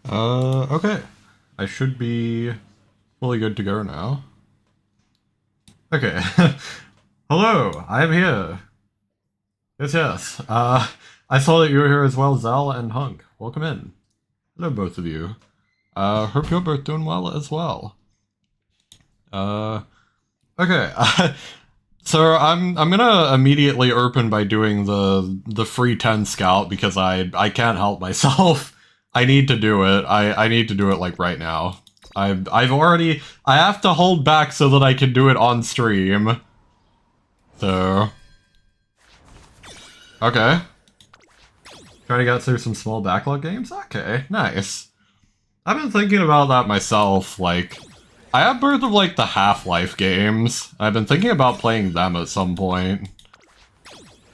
Okay. I should be fully good to go now. Okay. Hello, I'm here. Yes. I saw that you were here as well, Zal and Hunk. Welcome in. Hello, both of you. Hope you're both doing well as well. Okay. So I'm gonna immediately open by doing the free 10 scout because I can't help myself. I need to do it. I need to do it like right now. I have to hold back so that I can do it on stream. So okay. Try to get through some small backlog games? Okay, nice. I've been thinking about that myself, like I have both of like the Half-Life games. I've been thinking about playing them at some point.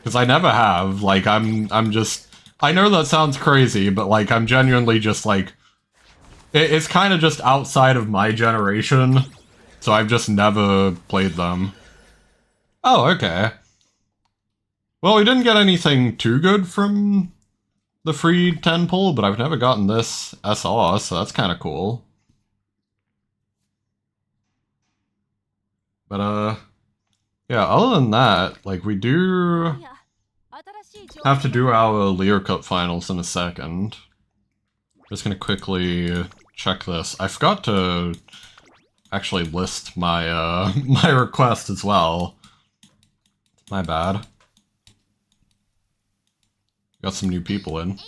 Cause I never have. Like I'm just I know that sounds crazy, but like I'm genuinely just like it's kind of just outside of my generation. So I've just never played them. Oh, okay. Well, we didn't get anything too good from the free 10 pull, but I've never gotten this SR, so that's kind of cool. But, yeah, other than that, like, we do have to do our Lear Cup finals in a second. Just gonna quickly check this. I forgot to actually list my, my request as well. My bad. Got some new people in.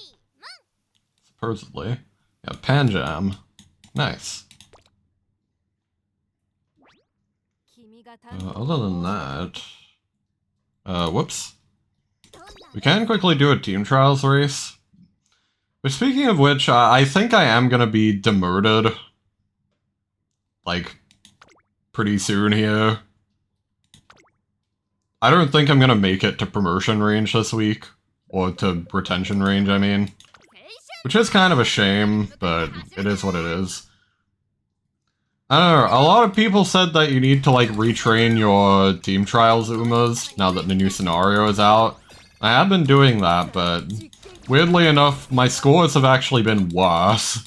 Supposedly. Yeah, Panjam. Nice. Other than that... whoops. We can quickly do a team trials race. But speaking of which, I think I am gonna be demoted. Like, pretty soon here. I don't think I'm gonna make it to promotion range this week. Or to retention range, I mean. Which is kind of a shame, but it is what it is. I don't know, a lot of people said that you need to, like, retrain your team trials Umas now that the new scenario is out. I have been doing that, but weirdly enough, my scores have actually been worse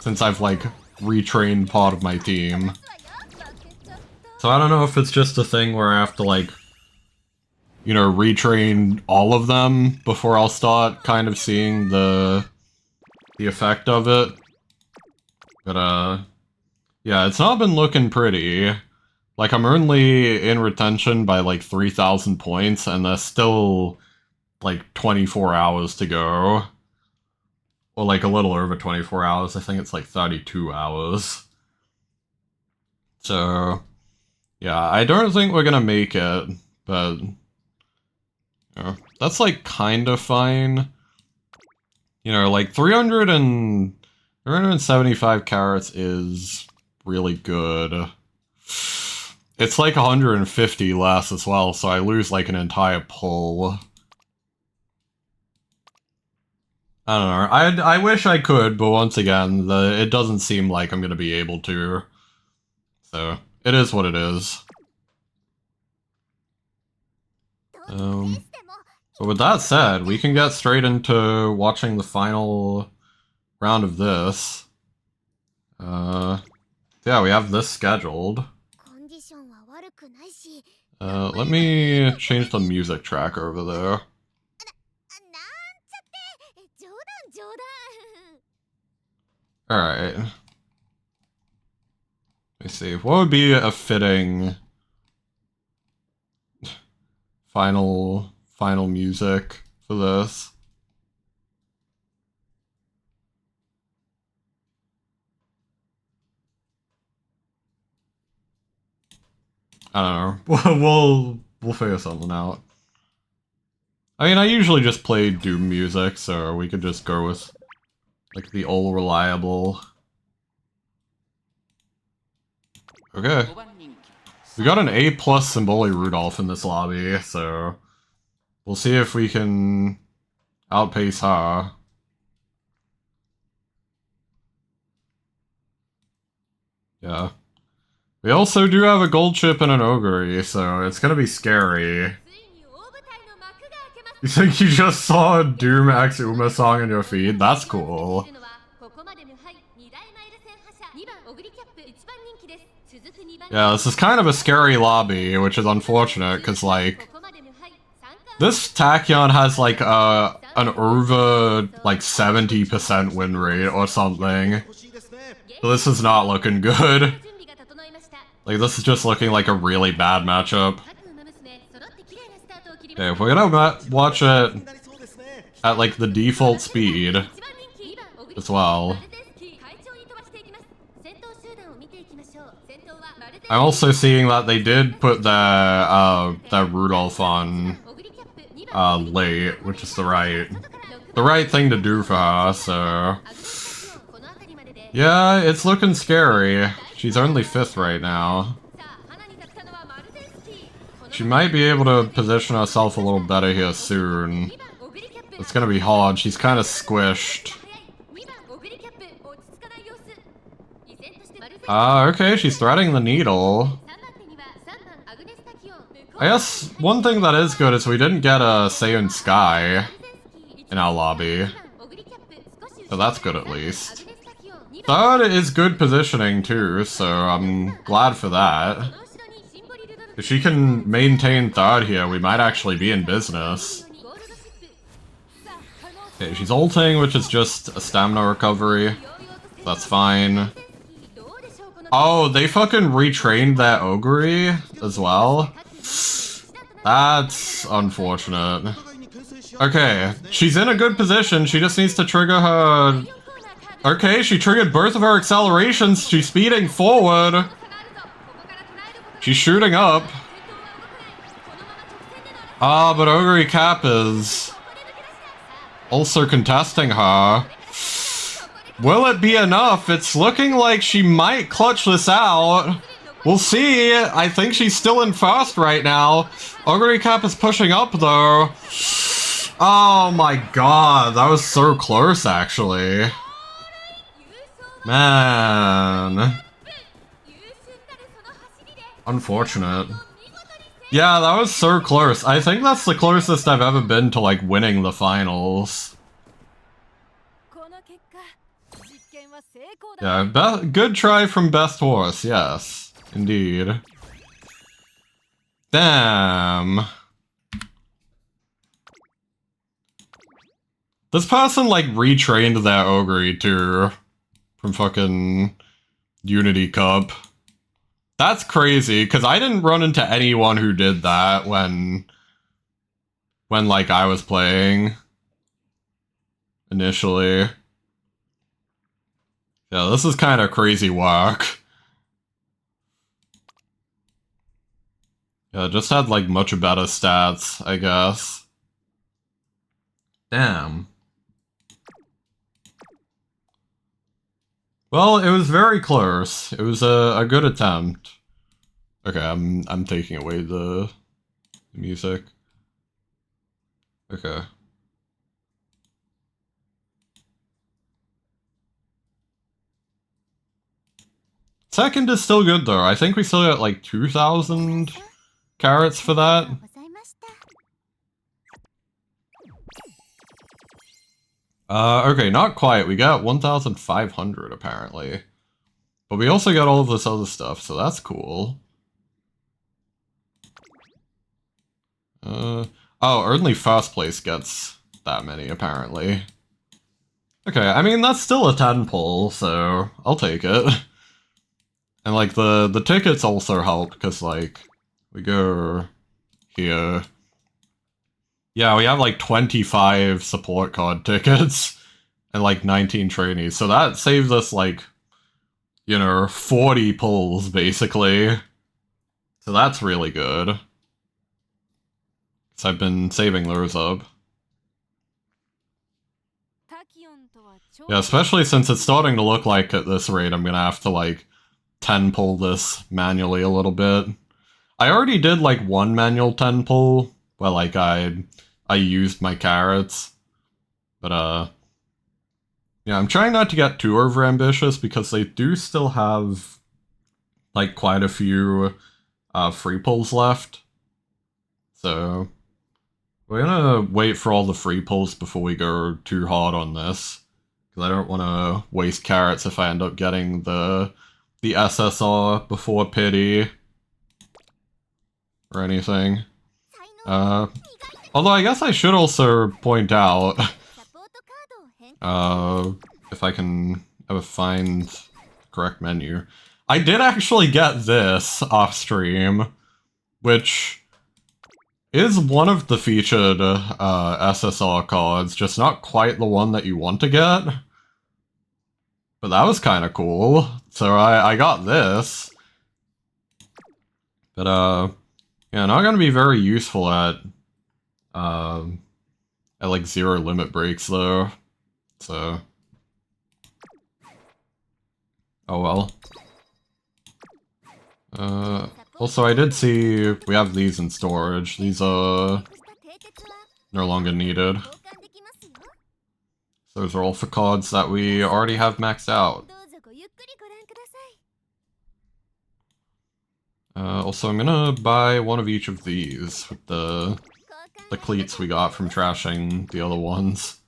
since I've, like, retrained part of my team. So I don't know if it's just a thing where I have to, like, you know, retrain all of them before I'll start kind of seeing the effect of it. But, yeah, it's not been looking pretty. Like, I'm only in retention by, like, 3,000 points, and there's still, like, 24 hours to go. Or, like, a little over 24 hours. I think it's, like, 32 hours. So, yeah, I don't think we're gonna make it, but... You know, that's, like, kinda fine. You know, like, 375 carats is really good. It's like 150 less as well, so I lose like an entire pull. I don't know. I wish I could, but once again, it doesn't seem like I'm gonna be able to. So, it is what it is. But with that said, we can get straight into watching the final round of this. Yeah, we have this scheduled. Let me change the music track over there. Alright. Let me see. What would be a fitting final music for this? I don't know. We'll figure something out. I mean, I usually just play Doom music, so we could just go with like the old reliable. Okay. We got an A+ Symboli Rudolph in this lobby, so we'll see if we can outpace her. Yeah. We also do have a gold chip and an ogre, so it's gonna be scary. You think you just saw a Doom X Uma song in your feed? That's cool. Yeah, this is kind of a scary lobby, which is unfortunate, because, like, this Tachyon has, like, an over, like, 70% win rate or something. So this is not looking good. Like, this is just looking like a really bad matchup. Okay, if we're gonna watch it at, like, the default speed as well. I'm also seeing that they did put their Rudolph on late, which is the right thing to do for her, so... Yeah, it's looking scary. She's only 5th right now. She might be able to position herself a little better here soon. It's gonna be hard, she's kind of squished. Okay, she's threading the needle. I guess one thing that is good is we didn't get a Saiyan Sky in our lobby. So that's good at least. 3rd is good positioning too, so I'm glad for that. If she can maintain 3rd here, we might actually be in business. Okay, she's ulting, which is just a stamina recovery. That's fine. Oh, they fucking retrained that Ogre as well? That's unfortunate. Okay, she's in a good position, she just needs to trigger her... Okay, she triggered both of her accelerations, she's speeding forward. She's shooting up. But Ogre Cap is also contesting her. Will it be enough? It's looking like she might clutch this out. We'll see. I think she's still in 1st right now. Ogre Cap is pushing up, though. Oh my god, that was so close, actually. Man. Unfortunate. Yeah, that was so close. I think that's the closest I've ever been to, like, winning the finals. Yeah, good try from Best Horse, yes. Indeed. Damn. This person, like, retrained that Ogre, too. From fucking Unity Cup. That's crazy, because I didn't run into anyone who did that when, like, I was playing. Initially. Yeah, this is kind of crazy work. Yeah, just had, like, much better stats, I guess. Damn. Well, it was very close. It was a good attempt. Okay, I'm taking away the music. Okay. Second is still good though. I think we still got like 2,000 carats for that. Okay, not quite. We got 1,500 apparently. But we also got all of this other stuff, so that's cool. Oh, only 1st place gets that many apparently. Okay, I mean, that's still a 10 pull, so I'll take it. And, like, the tickets also help, because, like, we go here. Yeah, we have, like, 25 support card tickets and, like, 19 trainees. So that saves us, like, you know, 40 pulls, basically. So that's really good. Because I've been saving those up. Yeah, especially since it's starting to look like at this rate I'm gonna have to, like, 10 pull this manually a little bit. I already did like one manual 10 pull where like I used my carrots. But yeah, I'm trying not to get too over ambitious because they do still have like quite a few free pulls left. So we're gonna wait for all the free pulls before we go too hard on this. Because I don't want to waste carrots if I end up getting the SSR before pity. Or anything. Although I guess I should also point out, if I can ever find the correct menu. I did actually get this off stream, which is one of the featured SSR cards, just not quite the one that you want to get. But that was kind of cool, so I got this. But yeah, not gonna be very useful at like 0 limit breaks though, so oh well. Also I did see we have these in storage. These are no longer needed. Those are all for cards that we already have maxed out. Also I'm gonna buy one of each of these with the cleats we got from trashing the other ones.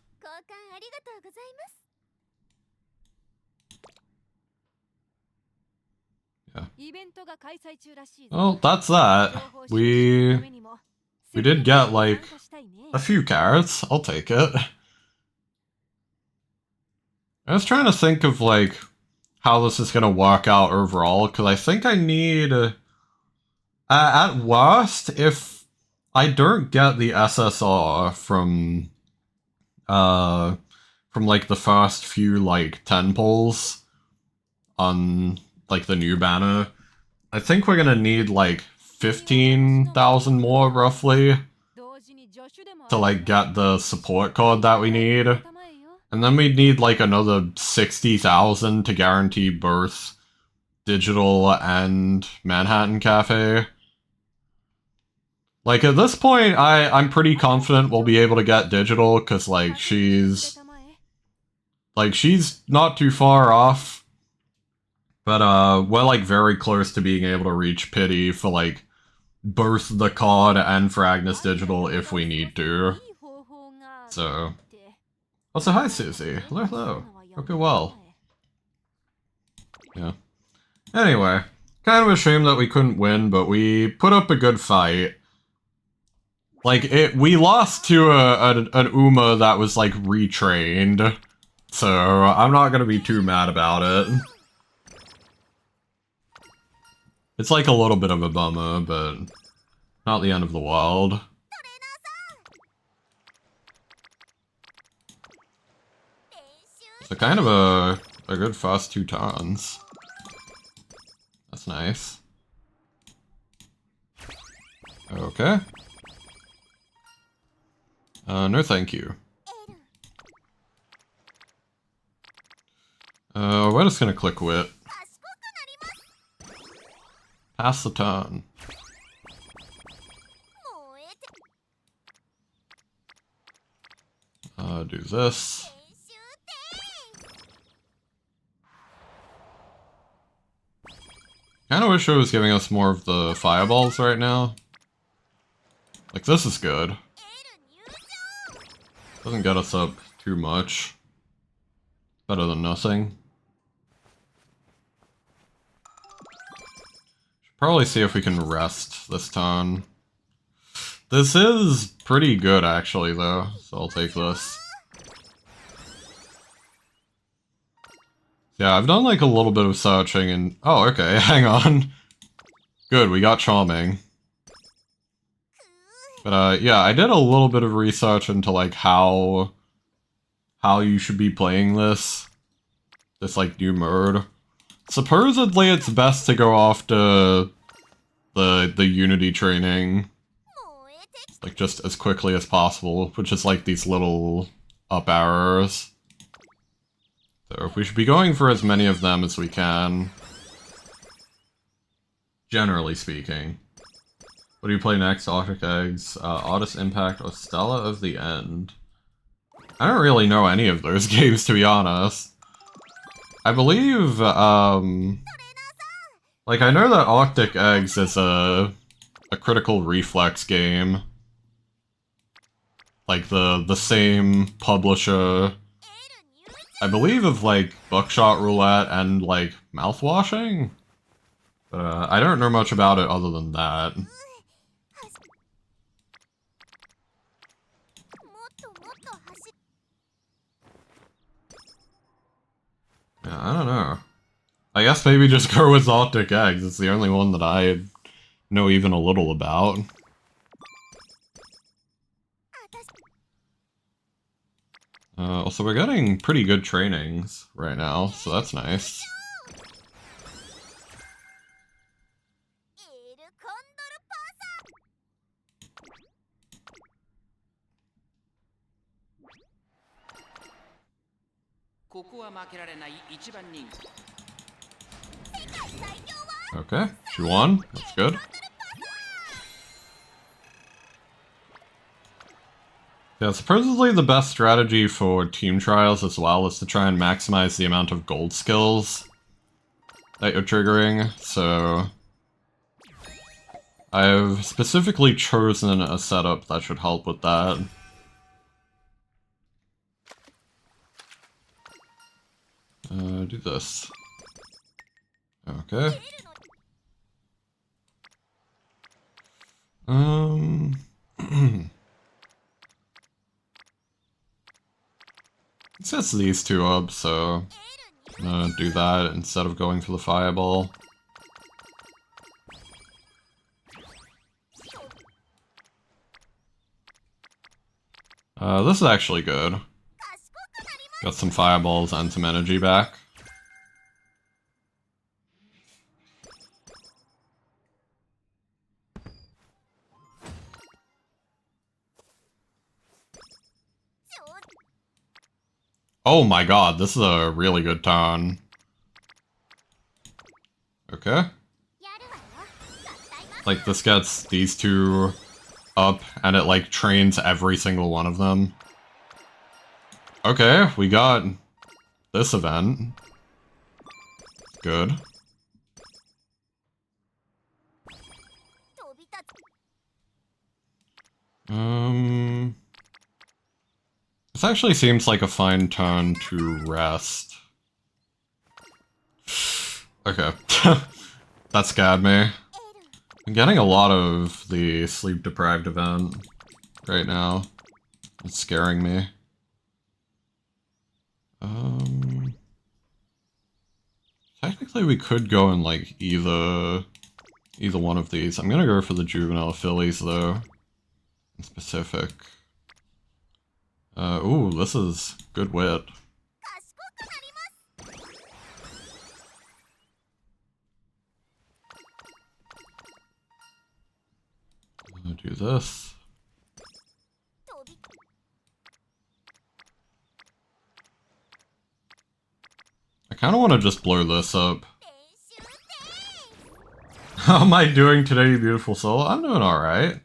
Yeah. Well, that's that. We did get, like, a few carrots. I'll take it. I was trying to think of, like, how this is gonna work out overall, because I think I need... at worst, if I don't get the SSR from like, the first few, like, 10 pulls on, like, the new banner, I think we're gonna need, like, 15,000 more, roughly, to, like, get the support card that we need. And then we'd need, like, another 60,000 to guarantee both Digital and Manhattan Cafe. Like, at this point, I'm pretty confident we'll be able to get Digital, because, like, she's not too far off. But, we're, like, very close to being able to reach Pity for, like, both the card and for Agnes Digital if we need to. So... Also, hi, Susie. Hello, hello. Hope you're well. Yeah. Anyway, kind of a shame that we couldn't win, but we put up a good fight. Like, we lost to an Uma that was, like, retrained, so I'm not gonna be too mad about it. It's, like, a little bit of a bummer, but not the end of the world. So kind of a good fast 2 turns. That's nice. Okay. No thank you. We're just gonna click Wit. Pass the turn. Do this. Kinda wish it was giving us more of the fireballs right now. Like, this is good. Doesn't get us up too much. Better than nothing. Should probably see if we can rest this turn. This is pretty good, actually, though, so I'll take this. Yeah, I've done, like, a little bit of searching and... Oh, okay, hang on. Good, we got Charming. But, yeah, I did a little bit of research into, like, how you should be playing this, like, new mode. Supposedly, it's best to go after the Unity training, like, just as quickly as possible, which is, like, these little up arrows. So we should be going for as many of them as we can. Generally speaking. What do you play next? Arctic Eggs, Otis Impact, or Stella of the End? I don't really know any of those games, to be honest. I believe, like, I know that Arctic Eggs is a Critical Reflex game. Like, the same publisher I believe of, like, buckshot roulette and, like, mouthwashing. I don't know much about it other than that. Yeah, I don't know. I guess maybe just go with Optic Eggs. It's the only one that I know even a little about. Also, we're getting pretty good trainings right now, so that's nice. Okay, she won. That's good. Yeah, supposedly the best strategy for team trials as well is to try and maximize the amount of gold skills that you're triggering, so I've specifically chosen a setup that should help with that. Do this. Okay. It sets these two up, so I'm gonna do that instead of going for the fireball. This is actually good. Got some fireballs and some energy back. Oh my god, this is a really good turn. Okay. Like, this gets these two up, and it, like, trains every single one of them. Okay, we got this event. Good. This actually seems like a fine turn to rest. Okay. That scared me. I'm getting a lot of the sleep-deprived event right now. It's scaring me. Technically we could go in, like, either one of these. I'm gonna go for the juvenile fillies, though. In specific. Ooh, this is good wit. I'm gonna do this. I kinda wanna just blow this up. How am I doing today, you beautiful soul? I'm doing alright.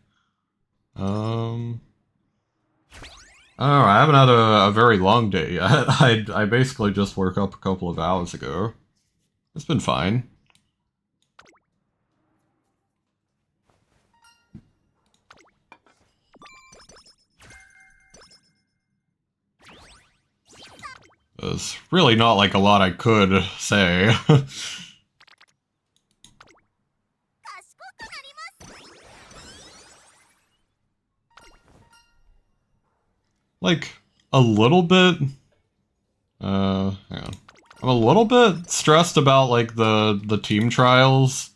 I don't know, I haven't had a very long day yet. I basically just woke up a couple of hours ago. It's been fine. There's really not, like, a lot I could say. Like, a little bit... hang on. I'm a little bit stressed about, like, the team trials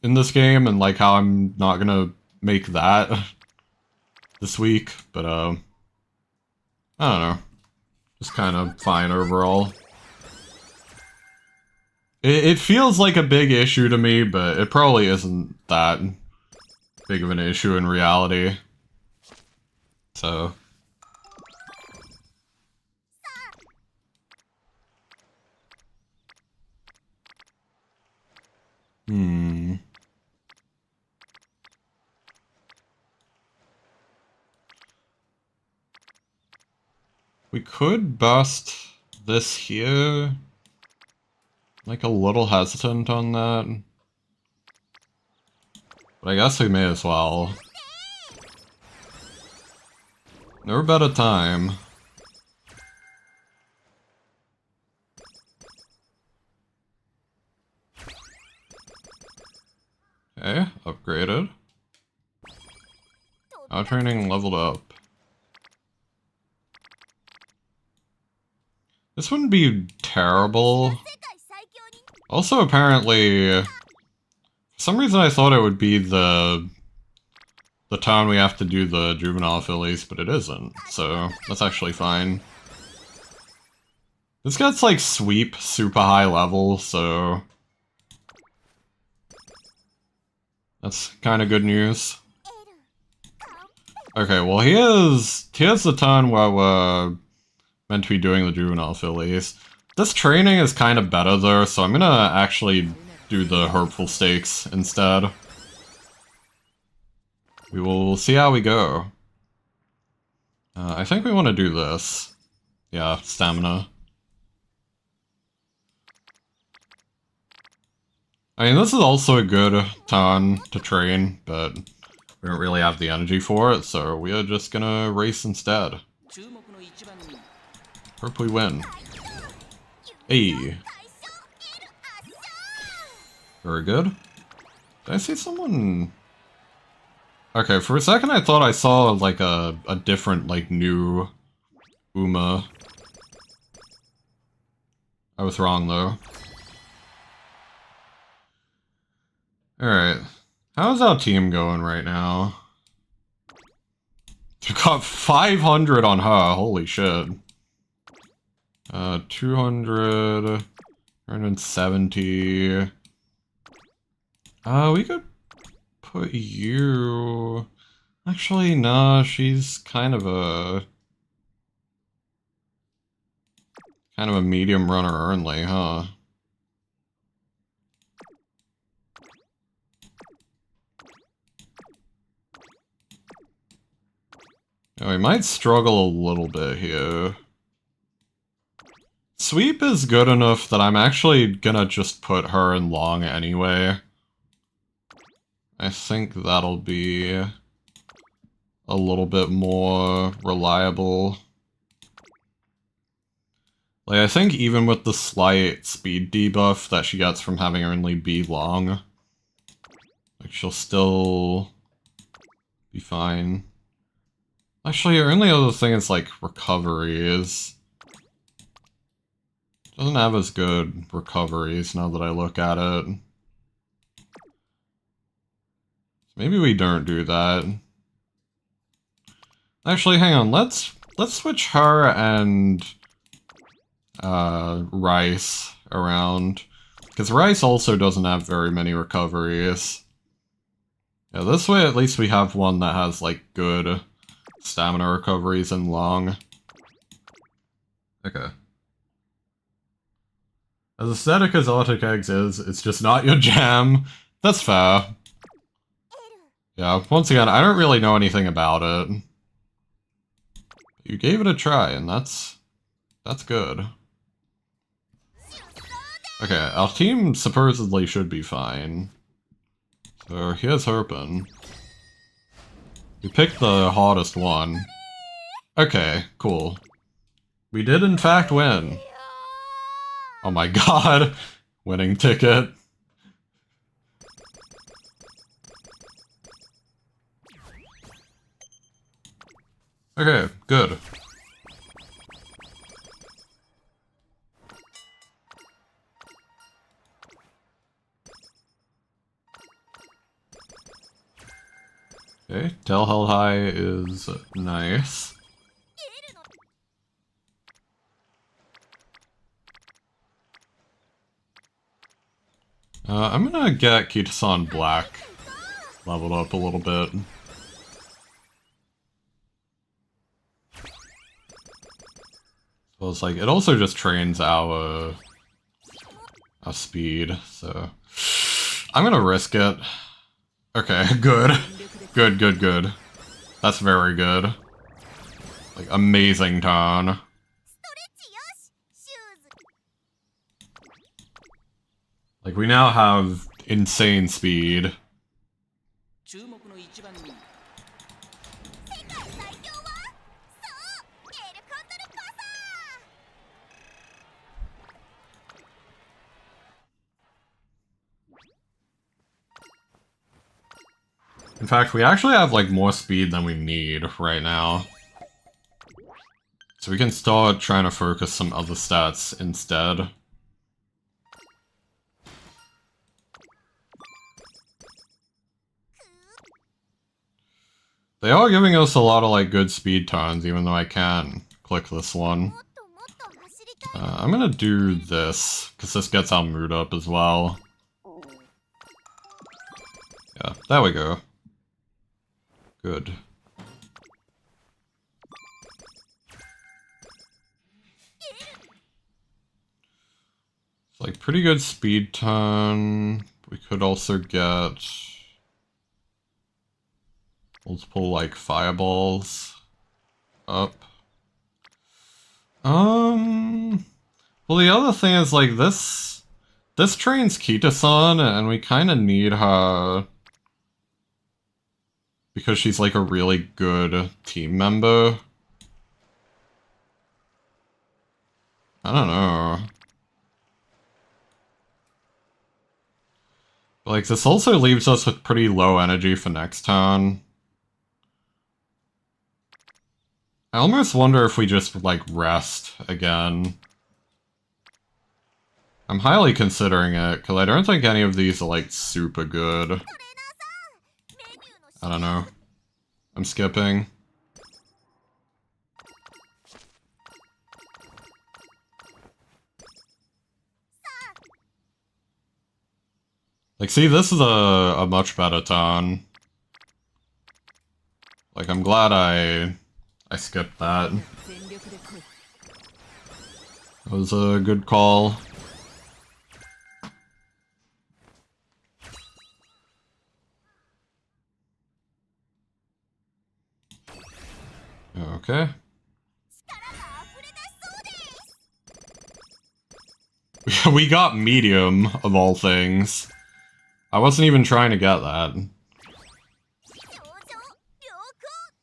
in this game, and, like, how I'm not gonna make that this week, but, I don't know. Just kind of fine overall. It feels like a big issue to me, but it probably isn't that big of an issue in reality. So... We could bust this here. Like, a little hesitant on that. But I guess we may as well. No better time. Okay, upgraded. Now training leveled up. This wouldn't be terrible. Also, apparently, for some reason I thought it would be the town we have to do the juvenile fillies, but it isn't, so that's actually fine. This gets, like, sweep super high level, so that's kind of good news. Okay, well, here's the town where we're meant to be doing the juvenile fillies. This training is kind of better, though, so I'm gonna actually do the hurtful stakes instead. We will see how we go. I think we want to do this. Yeah, stamina. I mean, this is also a good town to train, but we don't really have the energy for it, so we are just gonna race instead. Hope we win. Hey. Very good. Did I see someone... Okay, for a second I thought I saw, like, a different, like, new Uma. I was wrong, though. Alright. How's our team going right now? We got 500 on her, holy shit. 200... 170... we could put you... Actually, nah, she's kind of a medium runner only, huh? Yeah, we might struggle a little bit here. Sweep is good enough that I'm actually gonna just put her in long anyway. I think that'll be a little bit more reliable. Like, I think even with the slight speed debuff that she gets from having only be long, like, she'll still be fine. Actually, her only other thing is, like, recoveries. Doesn't have as good recoveries now that I look at it. Maybe we don't do that. Actually, hang on, let's switch her and Rice around. Because Rice also doesn't have very many recoveries. Yeah, this way at least we have one that has, like, good stamina recoveries and long. Okay. As aesthetic as Arctic Eggs is, it's just not your jam. That's fair. Yeah, once again, I don't really know anything about it. You gave it a try, and that's good. Okay, our team supposedly should be fine. So here's Herpin. We picked the hardest one. Okay, cool. We did in fact win. Oh my god. Winning ticket. Okay, good. Okay, Tell High is nice. I'm gonna get Kitasan Black leveled up a little bit. So it's like, it also just trains our speed, so... I'm gonna risk it. Okay, good. Good, good, good. That's very good. Like, amazing turn. Like, we now have insane speed. In fact, we actually have, like, more speed than we need right now. So we can start trying to focus some other stats instead. They are giving us a lot of, like, good speed turns, even though I can't click this one. I'm gonna do this, because this gets our mood up as well. Yeah, there we go. Good. It's like pretty good speed turn. We could also get multiple like fireballs up. Well, the other thing is like this trains Kita-san, and we kind of need her because she's like a really good team member. I don't know. Like, this also leaves us with pretty low energy for next turn. I almost wonder if we just, like, rest again. I'm highly considering it, because I don't think any of these are, like, super good. I don't know. I'm skipping. Like, see, this is a much better turn. Like, I'm glad I skipped that. That was a good call. Okay. We got medium, of all things. I wasn't even trying to get that.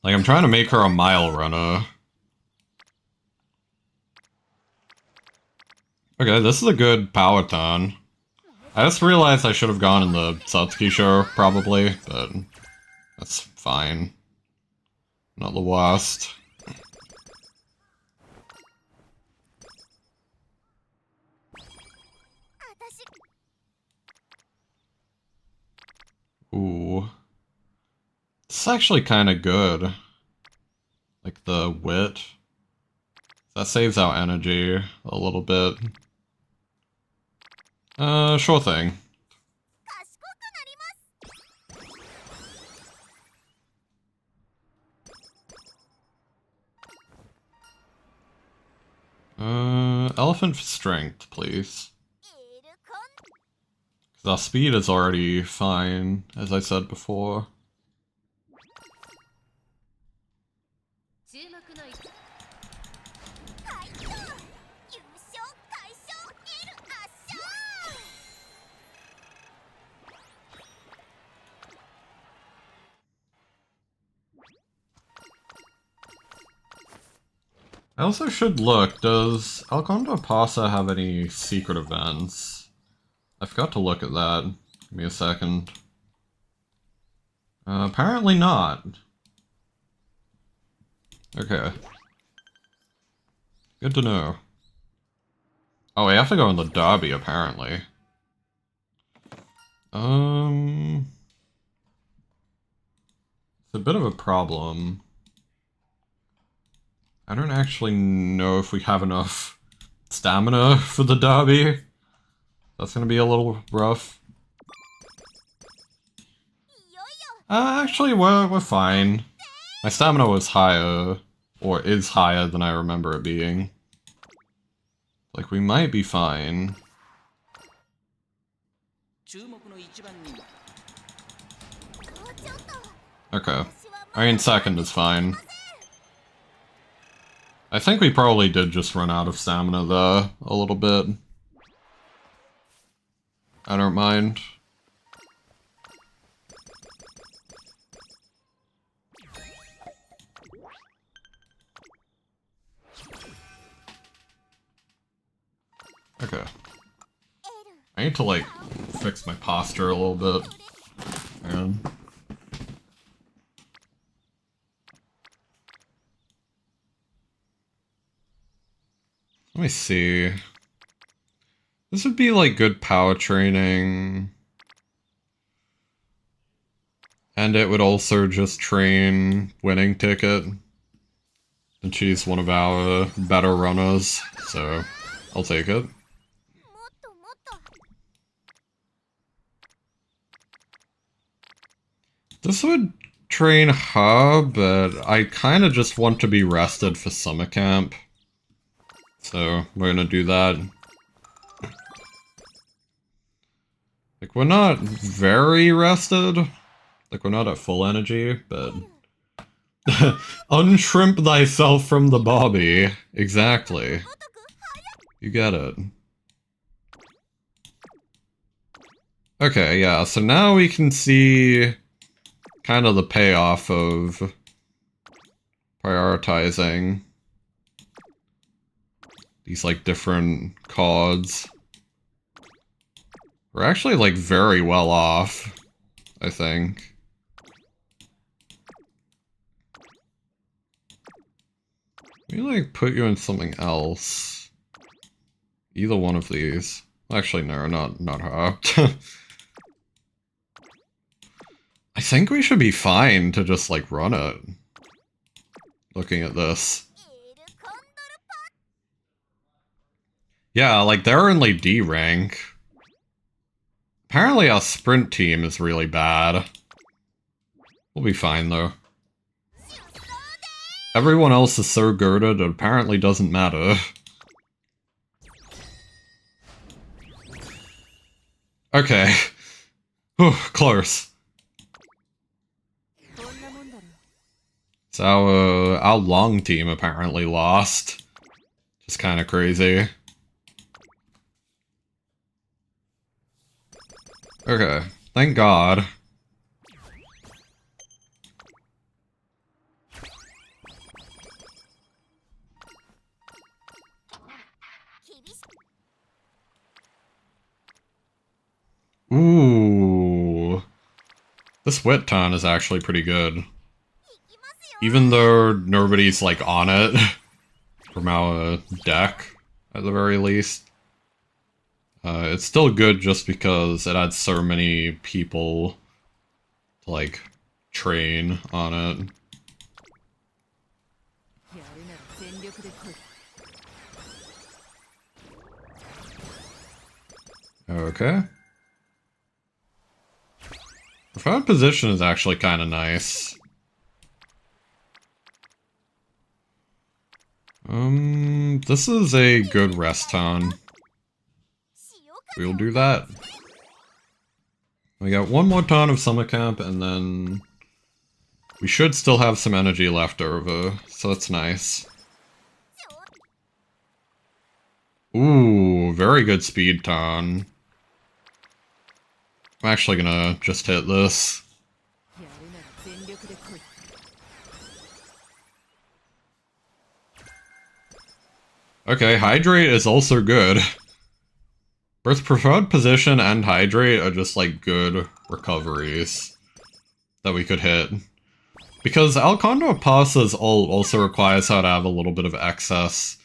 Like, I'm trying to make her a mile runner. Okay, this is a good power turn. I just realized I should have gone in the Satsuki show, probably, but that's fine. Not the worst. Ooh. This is actually kind of good. Like the wit. That saves our energy a little bit. Sure thing. Elephant strength, please. Because our speed is already fine, as I said before. I also should look, does Alcondo Pasa have any secret events? I forgot to look at that. Give me a second. Apparently not. Okay. Good to know. Oh, we have to go in the derby, apparently. It's a bit of a problem. I don't actually know if we have enough stamina for the derby. That's gonna be a little rough. Actually, we're fine. My stamina was higher, or is higher than I remember it being. Like, we might be fine. Okay. I mean, second is fine. I think we probably did just run out of stamina, though, a little bit. I don't mind. Okay. I need to, like, fix my posture a little bit. Man. Let me see. This would be like good power training. And it would also just train winning ticket. And she's one of our better runners, so I'll take it. This would train her, but I kind of just want to be rested for summer camp. So we're gonna do that. Like, we're not very rested. Like, we're not at full energy, but... Unshrimp thyself from the bobby. Exactly. You get it. Okay, yeah, so now we can see kind of the payoff of prioritizing these, like, different cards. We're actually, like, very well off, I think. Let me, like, put you in something else. Either one of these. Actually, no, not her. I think we should be fine to just, like, run it. Looking at this. Yeah, like, they're only D rank. Apparently our sprint team is really bad. We'll be fine, though. Everyone else is so girded, it apparently doesn't matter. Okay. Whew, close. So our long team apparently lost. Just kind of crazy. Okay, thank God. Ooh. This wet ton is actually pretty good. Even though nobody's, like, on it from our deck, at the very least. It's still good just because it adds so many people to, like, train on it. Okay. Preferred position is actually kind of nice. This is a good rest ton. We'll do that. We got one more ton of summer camp, and then we should still have some energy left over, so that's nice. Ooh, very good speed ton. I'm actually gonna just hit this. Okay, hydrate is also good. Both preferred position and hydrate are just, like, good recoveries that we could hit. Because Alcondor Passes also requires her to have a little bit of excess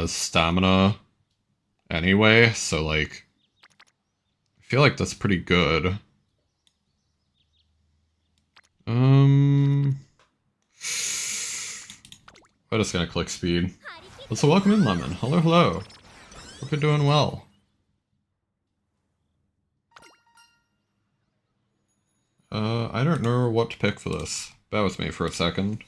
stamina anyway, so, like, I feel like that's pretty good. We're just gonna click speed. So welcome in, Lemon. Hello, hello. Hope you're doing well. I don't know what to pick for this. Bear with me for a second.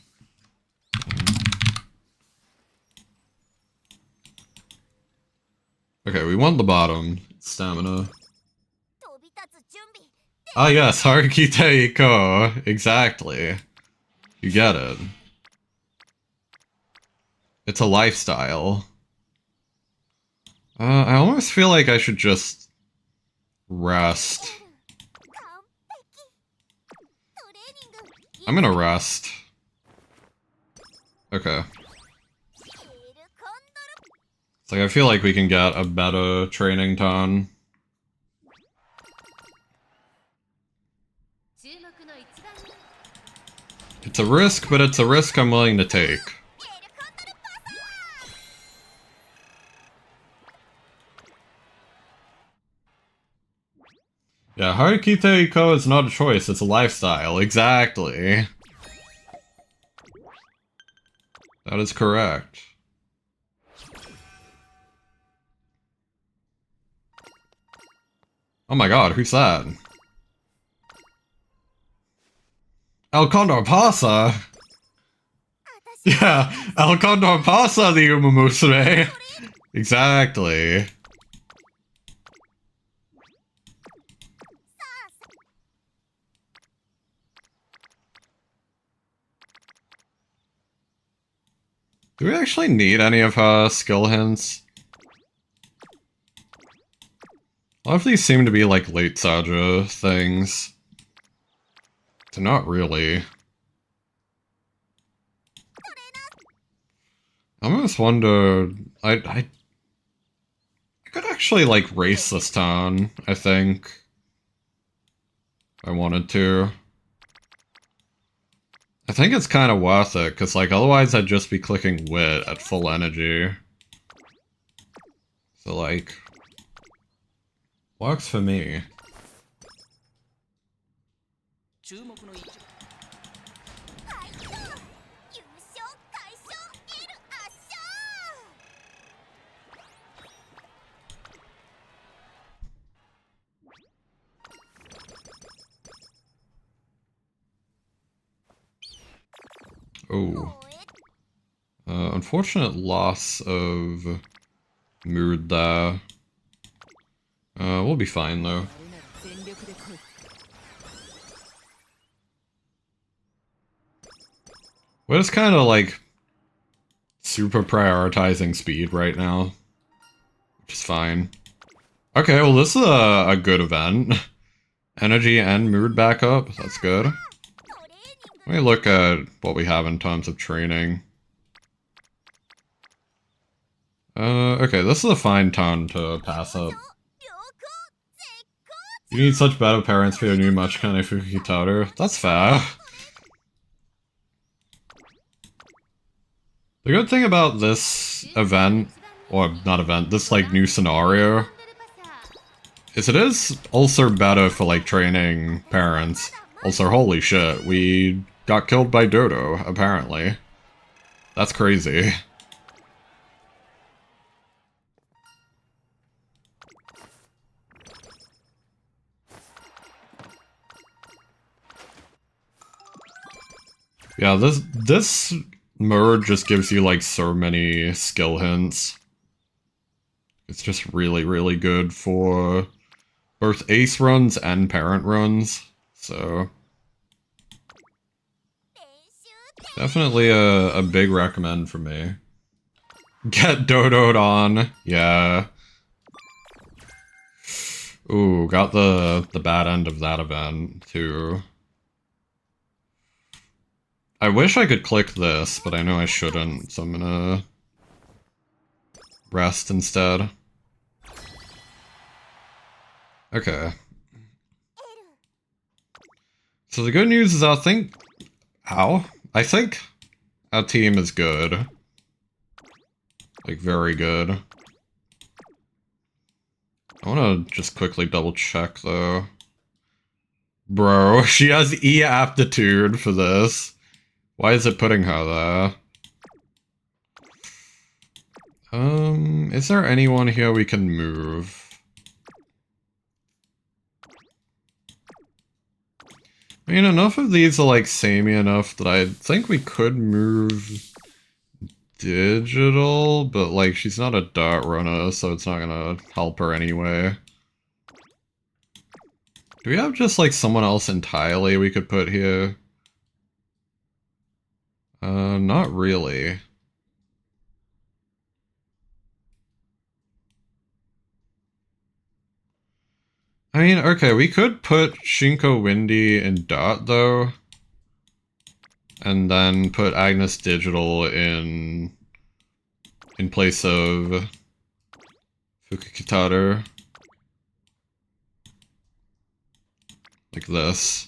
Okay, we want the bottom. Stamina. Ah yes, Harukite Iko. Exactly. You get it. It's a lifestyle. I almost feel like I should just rest. I'm gonna rest. Okay. It's like I feel like we can get a better training ton. It's a risk, but it's a risk I'm willing to take. Yeah, Harikite Iko is not a choice, it's a lifestyle. Exactly. That is correct. Oh my god, who's that? El Condor Pasa! Yeah, El Condor Pasa, the umamusume! Exactly. Do we actually need any of her skill hints? A lot of these seem to be like late Saja things. So not really. I almost wonder... I could actually like race this town, I think. If I wanted to. I think it's kind of worth it, because like otherwise I'd just be clicking wit at full energy. So like... works for me. Oh. Unfortunate loss of mood there. We'll be fine though. We're just kind of like super prioritizing speed right now, which is fine. Okay, well this is a good event. Energy and mood back up, that's good. Let me look at what we have in terms of training. Okay, this is a fine time to pass up. You need such better parents for your new Machikane Fukitaru. That's fair. The good thing about this event, or not event, this like new scenario, is it is also better for like training parents. Also, holy shit, we got killed by Dodo, apparently. That's crazy. Yeah, this merge just gives you like so many skill hints. It's just really, really good for both ace runs and parent runs, so... definitely a big recommend for me. Get dodoed on, yeah. Ooh, got the bad end of that event, too. I wish I could click this, but I know I shouldn't, so I'm gonna rest instead. Okay. So the good news is I think our team is good. Like, very good. I wanna just quickly double check, though. Bro, she has E aptitude for this. Why is it putting her there? Is there anyone here we can move? I mean, enough of these are like samey enough that I think we could move digital, but like she's not a dart runner, so it's not gonna help her anyway. Do we have just like someone else entirely we could put here? Not really. I mean, okay, we could put Shinko Windy in Dot, though. And then put Agnes Digital in place of Fukikitaru. Like this.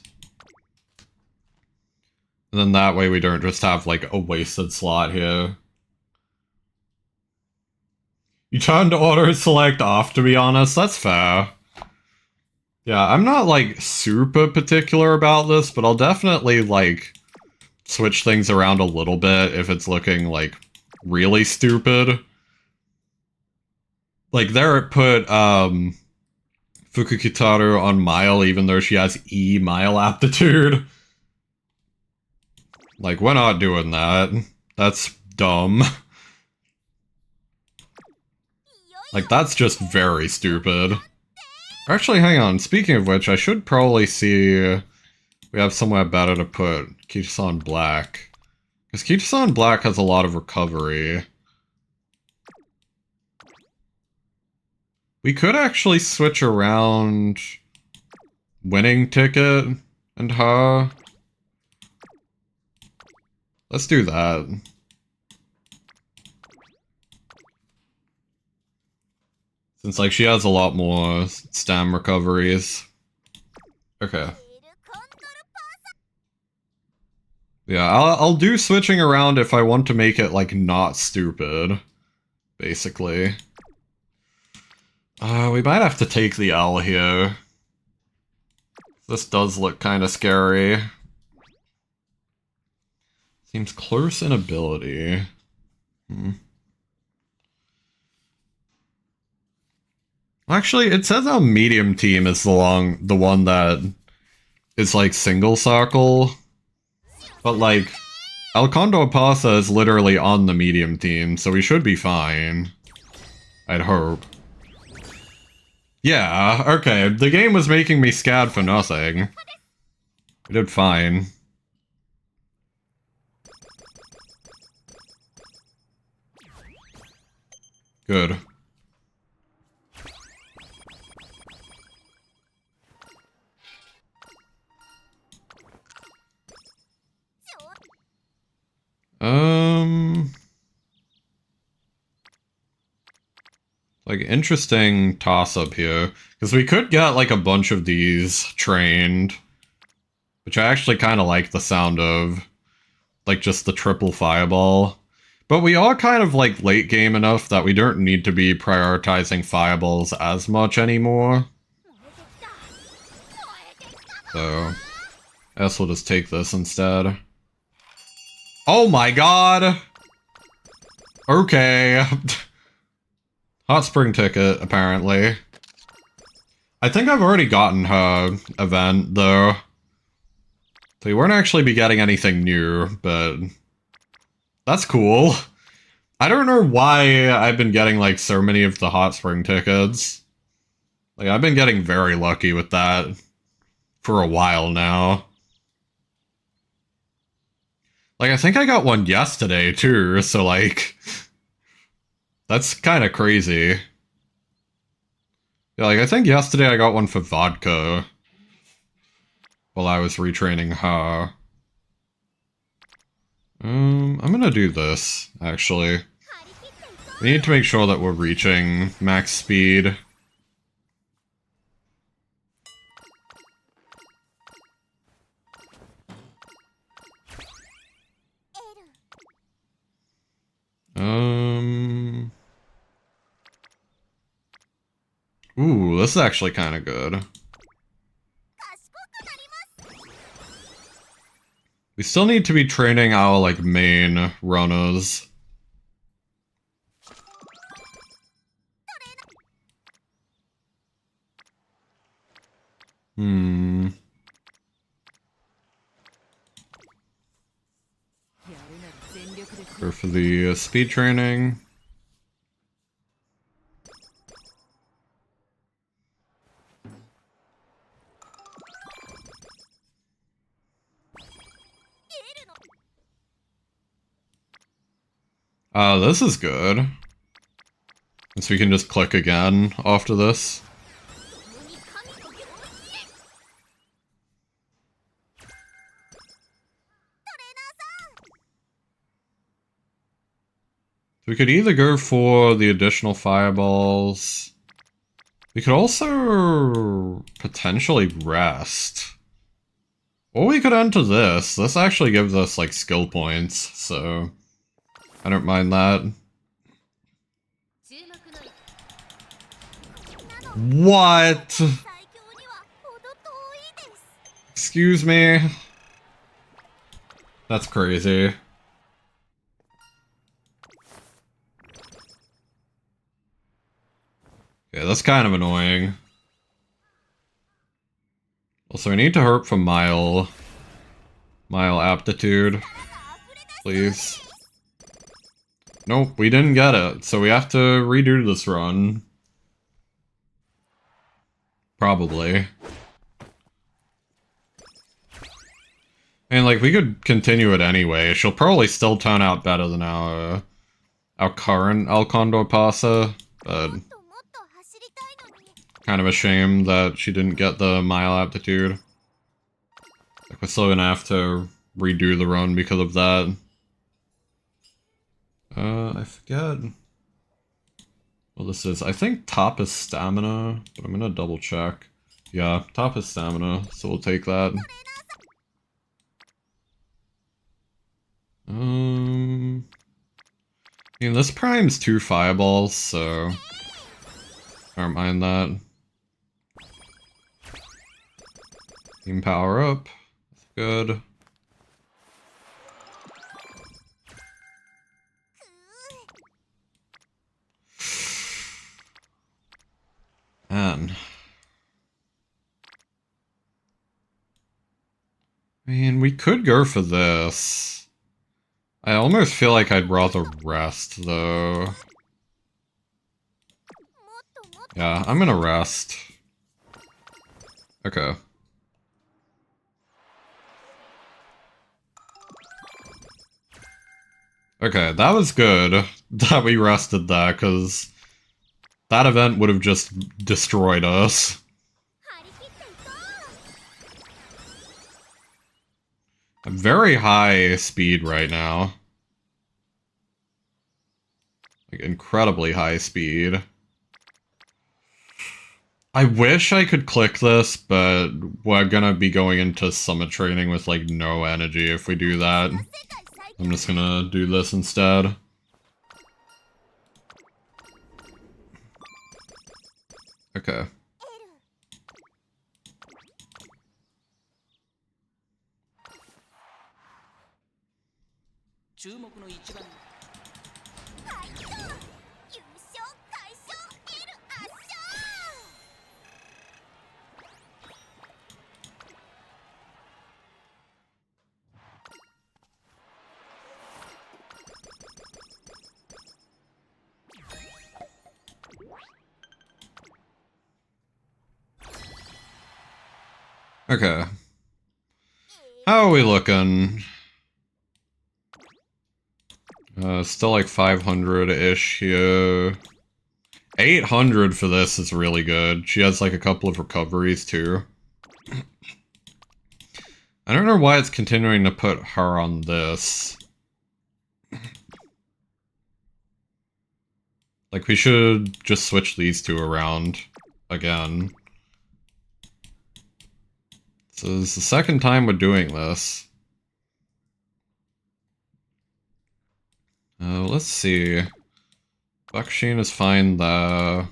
And then that way we don't just have, like, a wasted slot here. You turned auto-select off, to be honest, that's fair. Yeah, I'm not, like, super particular about this, but I'll definitely, like, switch things around a little bit if it's looking, like, really stupid. Like, there it put, Fukukitaru on Mile, even though she has E Mile aptitude. Like, we're not doing that. That's dumb. Like, that's just very stupid. Actually, hang on. Speaking of which, I should probably see we have somewhere better to put Kitasan Black. Because Kitasan Black has a lot of recovery. We could actually switch around Winning Ticket and her. Let's do that. Since, like, she has a lot more stam recoveries. Okay. Yeah, I'll do switching around if I want to make it, like, not stupid. Basically. We might have to take the L here. This does look kind of scary. Seems close in ability. Actually, it says our medium team is the one that is, like, single circle. But, like, El Condor Pasa is literally on the medium team, so we should be fine. I'd hope. Yeah, okay, the game was making me scared for nothing. We did fine. Good. Like, interesting toss-up here. Because we could get, like, a bunch of these trained. Which I actually kind of like the sound of. Like, just the triple fireball. But we are kind of, like, late game enough that we don't need to be prioritizing fireballs as much anymore. So, I guess we'll just take this instead. Oh my god! Okay. Hot Spring Ticket, apparently. I think I've already gotten her event, though. So we won't actually be getting anything new, but... that's cool. I don't know why I've been getting, like, so many of the Hot Spring Tickets. Like, I've been getting very lucky with that for a while now. Like, I think I got one yesterday, too, so, like... that's kind of crazy. Yeah, like, I think yesterday I got one for vodka. While I was retraining her. I'm gonna do this, actually. We need to make sure that we're reaching max speed. Ooh, this is actually kind of good. We still need to be training our, like, main runners. Go for the speed training. This is good. So we can just click again after this. We could either go for the additional fireballs. We could also potentially rest. Or we could enter this. This actually gives us, like, skill points, so I don't mind that. What? Excuse me? That's crazy. Yeah, that's kind of annoying. Also, I need to herp from Mile aptitude. Please. Nope, we didn't get it, so we have to redo this run. Probably. And like, we could continue it anyway. She'll probably still turn out better than our current Alcondor Pasa, but kind of a shame that she didn't get the Mile aptitude. Like, we're still gonna have to redo the run because of that. I forget what this is. I think top is stamina, but I'm gonna double check. Yeah, top is stamina, so we'll take that. I mean, this prime's 2 fireballs, so I don't mind that. Team power up. That's good. Man. I mean, we could go for this. I almost feel like I'd rather rest, though. Yeah, I'm gonna rest. Okay. Okay, that was good that we rested that, because that event would have just destroyed us. I'm very high speed right now. Like, incredibly high speed. I wish I could click this, but we're gonna be going into summit training with, like, no energy if we do that. I'm just gonna do this instead. Okay. Okay. How are we looking? Still like 500-ish here. 800 for this is really good. She has like a couple of recoveries too. I don't know why it's continuing to put her on this. Like, we should just switch these two around again. This is the second time we're doing this. Let's see. Baksheen is fine there. I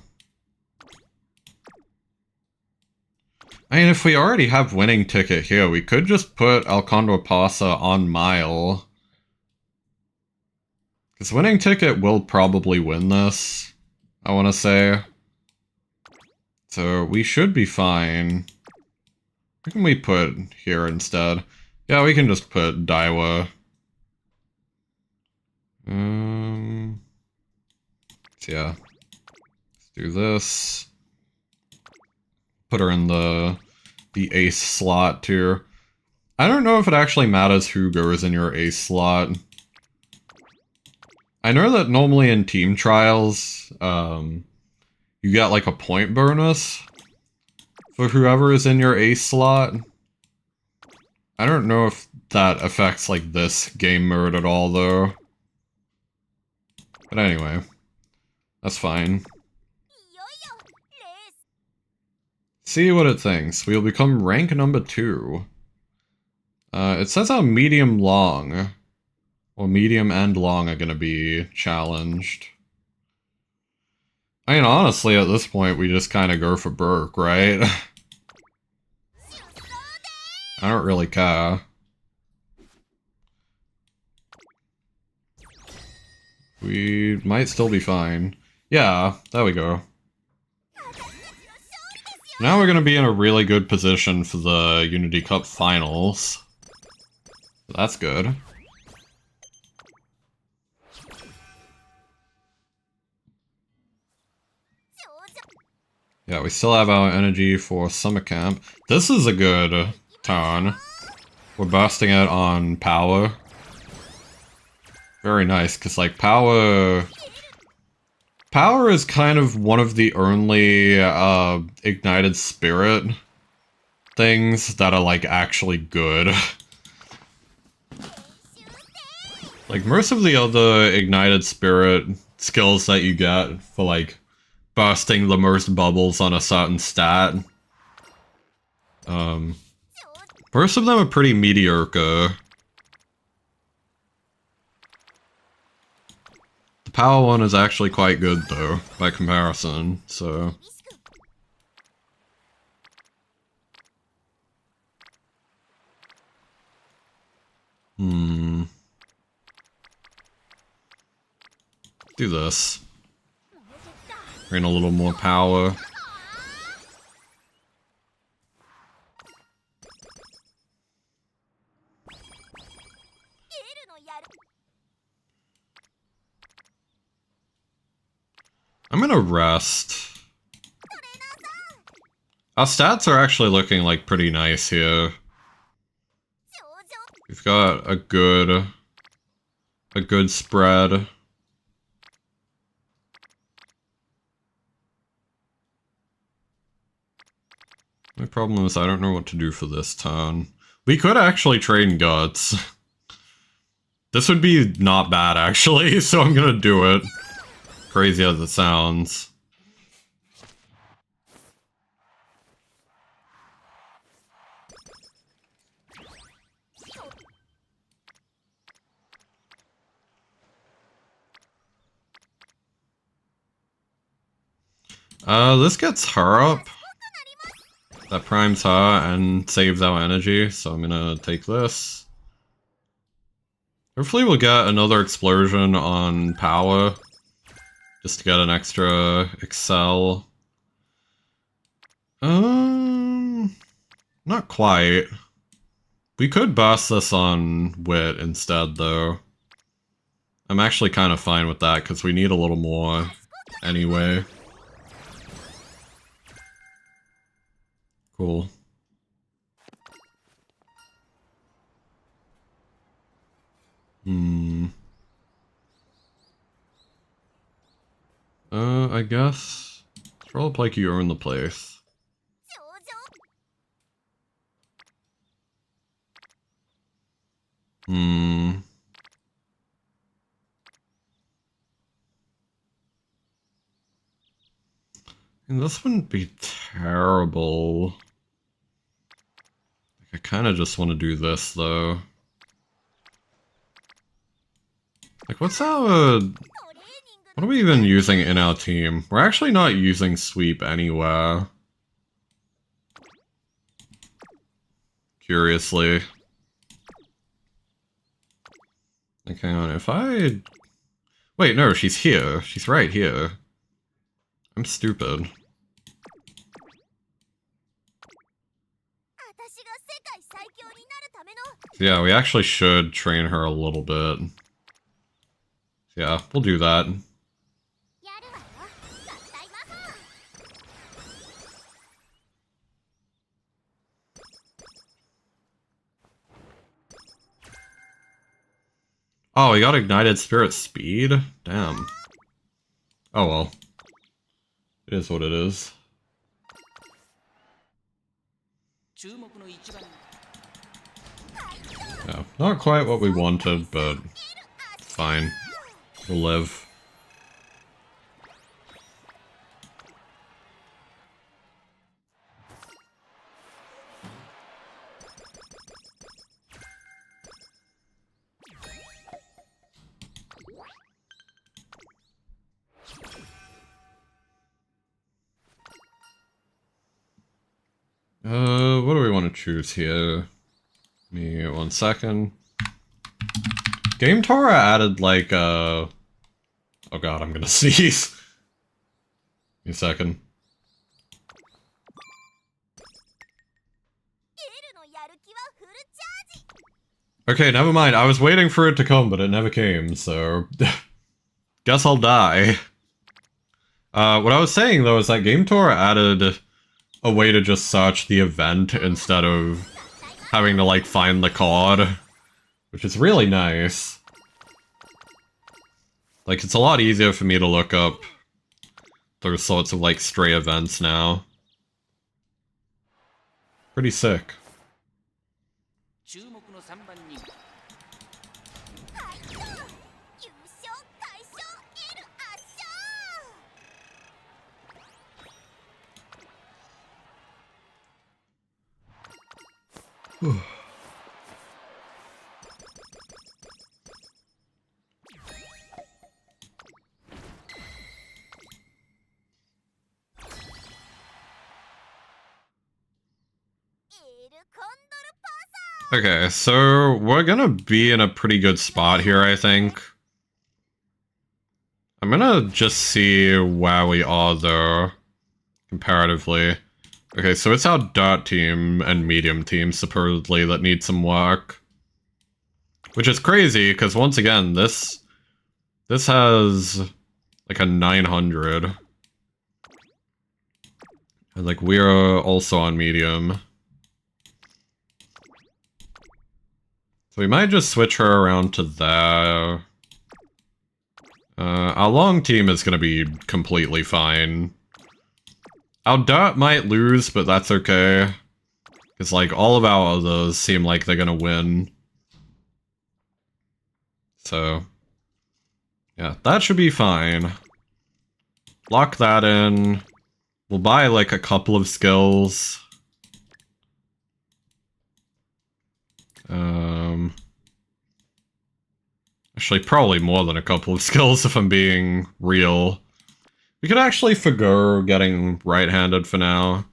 mean, if we already have winning ticket here, we could just put Alcondor Pasa on Mile. Because winning ticket will probably win this, I want to say. So we should be fine. What can we put here instead? Yeah, we can just put Daiwa. So yeah. Let's do this. Put her in the ace slot too. I don't know if it actually matters who goes in your ace slot. I know that normally in team trials, you get like a point bonus for whoever is in your ace slot. I don't know if that affects like this game mode at all though. But anyway, that's fine. See what it thinks. We'll become rank number 2. It says how medium long. Well, medium and long are gonna be challenged. I mean, honestly, at this point, we just kind of go for Burke, right? I don't really care. We might still be fine. Yeah, there we go. Now we're gonna be in a really good position for the Unity Cup finals. That's good. Yeah, we still have our energy for summer camp. This is a good turn. We're busting it on power. Very nice, because like power is kind of one of the only ignited spirit things that are like actually good. Like most of the other ignited spirit skills that you get for like bursting the most bubbles on a certain stat, most of them are pretty mediocre. The power one is actually quite good though, by comparison, so... Do this. Gain a little more power. I'm gonna rest. Our stats are actually looking like pretty nice here. We've got a good spread. My problem is I don't know what to do for this turn. We could actually train guts. This would be not bad actually, so I'm gonna do it. Crazy as it sounds. This gets her up. That primes her and saves our energy, so I'm gonna take this. Hopefully we'll get another explosion on power, just to get an extra excel. Not quite. We could boss this on wit instead, though. I'm actually kind of fine with that, because we need a little more anyway. Cool. I guess... roll up like you earn the place. And this wouldn't be terrible. Like, I kind of just want to do this, though. Like, what's our... what are we even using in our team? We're actually not using sweep anywhere. Curiously. Like, hang on, if I... wait, no, she's here. She's right here. I'm stupid. Yeah, we actually should train her a little bit. Yeah, we'll do that. Oh, we got Ignited Spirit Speed? Damn. Oh well. It is what it is. Yeah, not quite what we wanted, but fine. We'll live. What do we want to choose here? Give me 1 second. Game Tora added like oh god, I'm gonna sneeze. Give me a second. Okay, never mind. I was waiting for it to come, but it never came, so guess I'll die. What I was saying though is that Game Tora added a way to just search the event instead of having to like find the card, which is really nice. Like, it's a lot easier for me to look up those sorts of like stray events now. Pretty sick. Okay, so we're gonna be in a pretty good spot here, I think. I'm gonna just see where we are, though, comparatively. Okay, so it's our dirt team and medium team, supposedly, that need some work. Which is crazy, because once again, this has, like, a 900. And, like, we're also on medium. So we might just switch her around to there. Our long team is gonna be completely fine. Our dirt might lose, but that's okay. Because, like, all of our others seem like they're gonna win. So, yeah, that should be fine. Lock that in. We'll buy, like, a couple of skills. Actually, probably more than a couple of skills if I'm being real. We could actually forgo getting right-handed for now.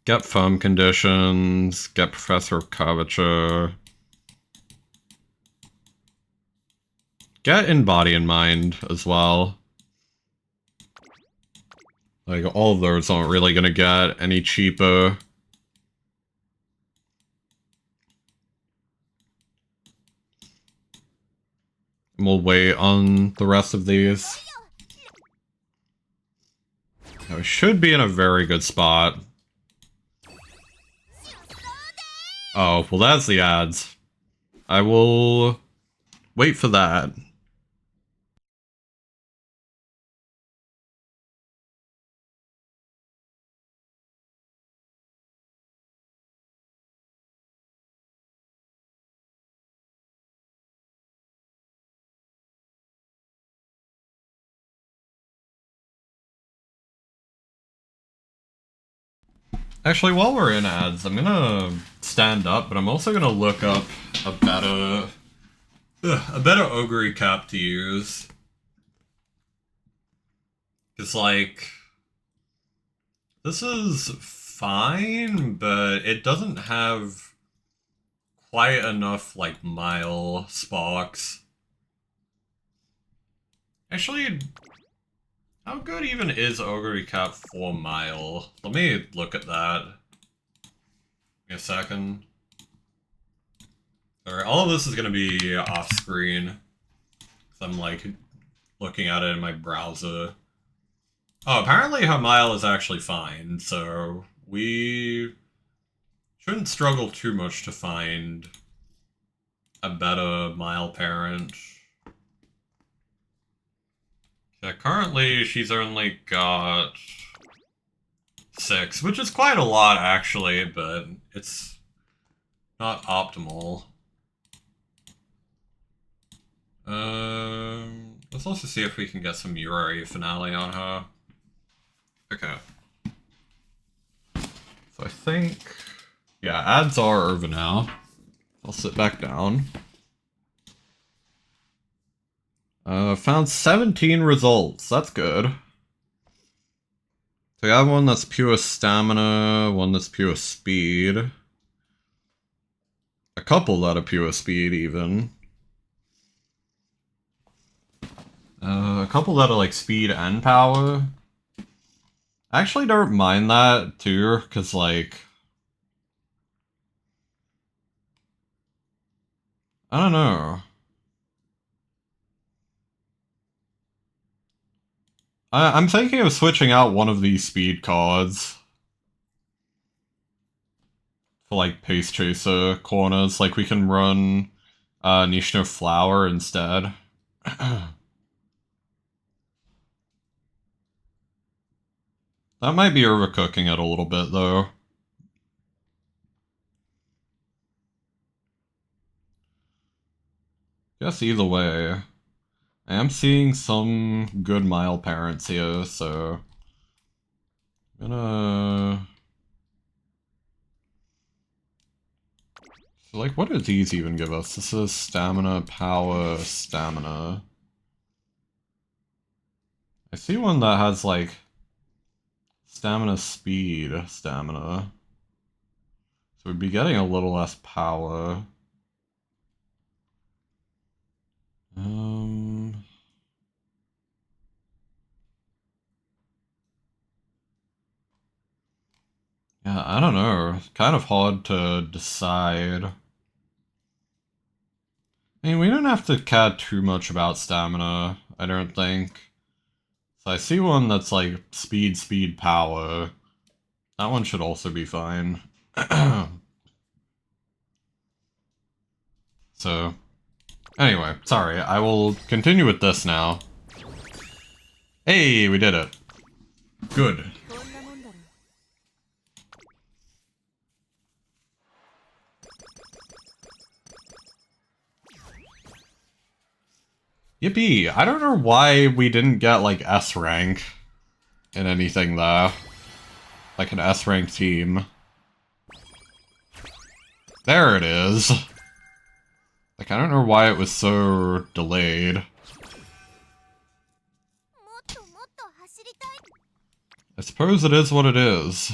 Get firm conditions, get Professor of Curvature. Get in body and mind as well. Like, all of those aren't really gonna get any cheaper. We'll wait on the rest of these. Now, we should be in a very good spot. Oh, well that's the ads. I will wait for that. Actually, while we're in ads, I'm gonna stand up, but I'm also gonna look up a better ogre cap to use. Cause like, this is fine, but it doesn't have quite enough like mile sparks. Actually, how good even is ogre cap for mile? Let me look at that. Give me a second. Alright, all of this is gonna be off screen. Cause I'm like looking at it in my browser. Oh, apparently her mile is actually fine, so we shouldn't struggle too much to find a better mile parent. Yeah, currently she's only got 6, which is quite a lot actually, but it's not optimal. Let's also see if we can get some Yuri finale on her. Okay. So I think, yeah, ads are over now. I'll sit back down. Found 17 results. That's good. So I have one that's pure stamina, one that's pure speed. A couple that are pure speed, even. A couple that are like speed and power. I actually don't mind that too, because like, I don't know. I'm thinking of switching out one of these speed cards for like Pace Chaser corners. Like we can run Nishino Flower instead. That might be overcooking it a little bit though. Guess either way. I am seeing some good Mile parents here, so I'm gonna... So, like, what do these even give us? This is stamina, power, stamina. I see one that has, like, stamina, speed, stamina. So we'd be getting a little less power. Yeah, I don't know. Kind of hard to decide. I mean, we don't have to care too much about stamina, I don't think. So I see one that's like speed, speed, power. That one should also be fine. So, anyway, sorry, I will continue with this now. Hey, we did it. Good. Yippee! I don't know why we didn't get, like, S rank in anything there. Like an S rank team. There it is! Like, I don't know why it was so delayed. I suppose it is what it is.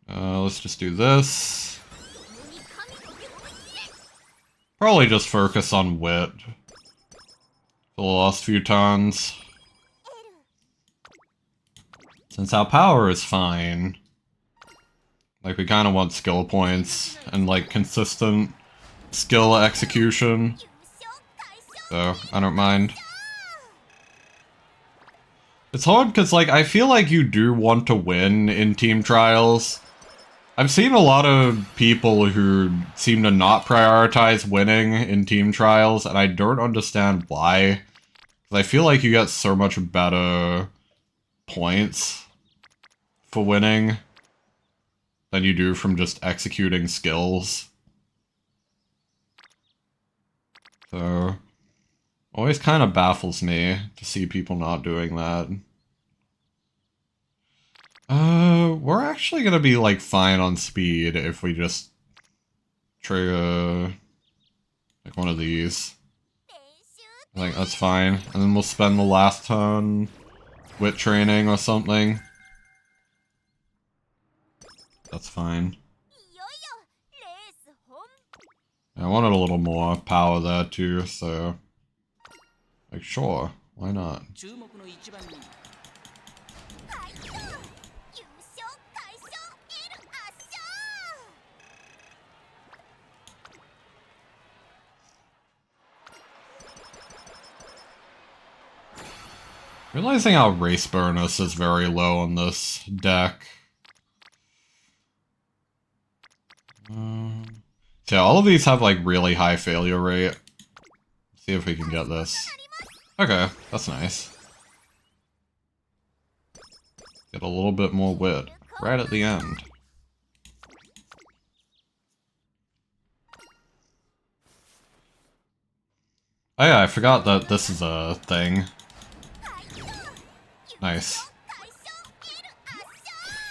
Let's just do this. Probably just focus on wit for the last few turns. Since our power is fine. Like, we kind of want skill points and, like, consistent skill execution. So, I don't mind. It's hard because, like, I feel like you do want to win in team trials. I've seen a lot of people who seem to not prioritize winning in team trials, and I don't understand why. Because I feel like you get so much better points for winning than you do from just executing skills. So, always kind of baffles me to see people not doing that. We're actually gonna be, like, fine on speed if we just trigger, like, one of these. I think that's fine. And then we'll spend the last turn wit training or something. That's fine. I wanted a little more power there too, so... Like, sure, why not? Realizing our race bonus is very low on this deck. Yeah, all of these have, like, really high failure rate. Let's see if we can get this. Okay, that's nice. Get a little bit more wit right at the end. Oh yeah, I forgot that this is a thing. Nice.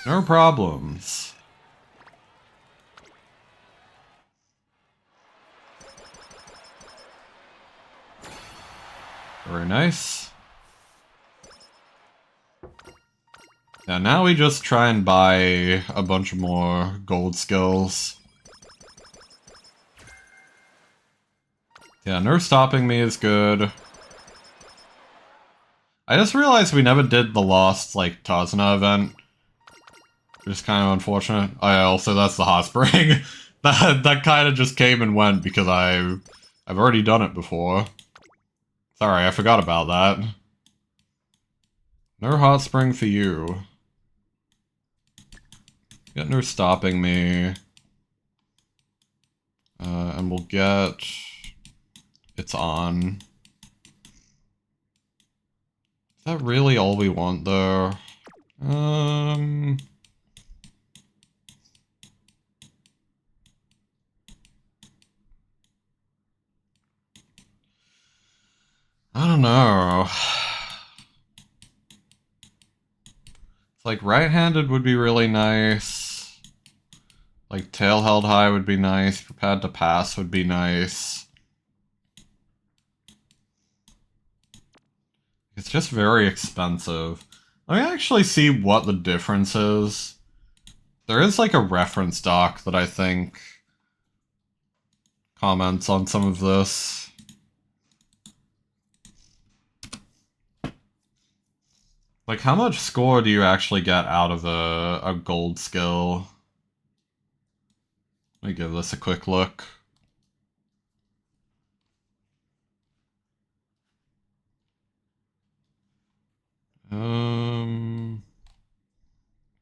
No problems. Very nice. Yeah, now we just try and buy a bunch of more gold skills. Yeah, nerf stopping me is good. I just realized we never did the lost, like, Tazuna event. Which is kind of unfortunate. Oh yeah, also that's the hot spring. that kind of just came and went because I've already done it before. Sorry, I forgot about that. No hot spring for you. Get no stopping me. And we'll get... It's on. Is that really all we want, though? I don't know. It's like right-handed would be really nice. Like tail held high would be nice. Prepared to pass would be nice. It's just very expensive. Let me actually see what the difference is. There is like a reference doc that I think comments on some of this. Like, how much score do you actually get out of a gold skill? Let me give this a quick look.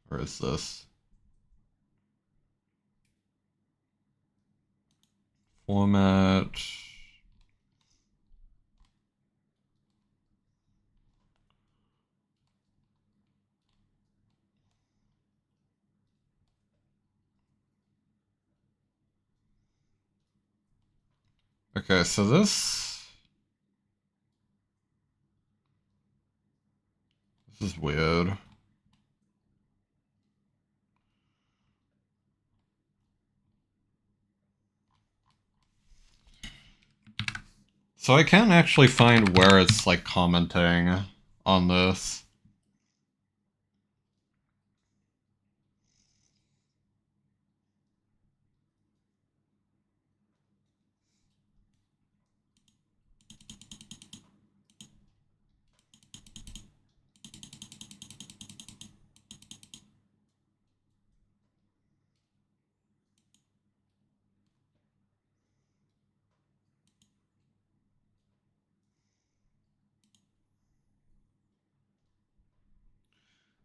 Where is this? Format. Okay, so this is weird. So I can't actually find where it's like commenting on this.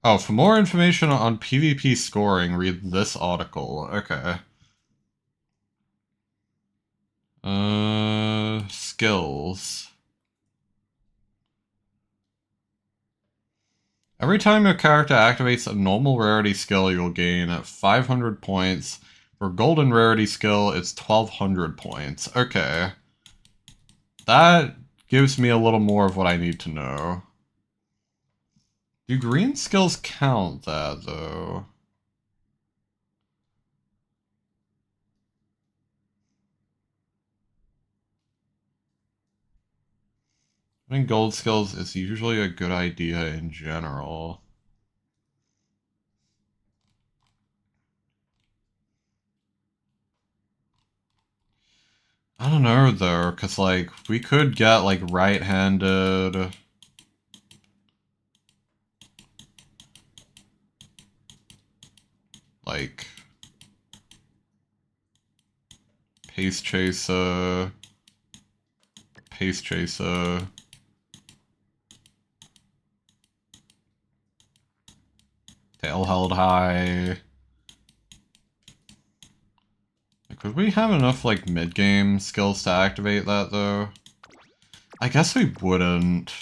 Oh, for more information on PvP scoring, read this article. Okay. Skills. Every time your character activates a normal rarity skill, you'll gain 500 points. For golden rarity skill, it's 1200 points. Okay. That gives me a little more of what I need to know. Do green skills count that, though? I think gold skills is usually a good idea in general. I don't know, though, because, like, we could get, like, right-handed... Like... Pace Chaser... Pace Chaser... Tail held high... Could we have enough, like, mid-game skills to activate that, though? I guess we wouldn't.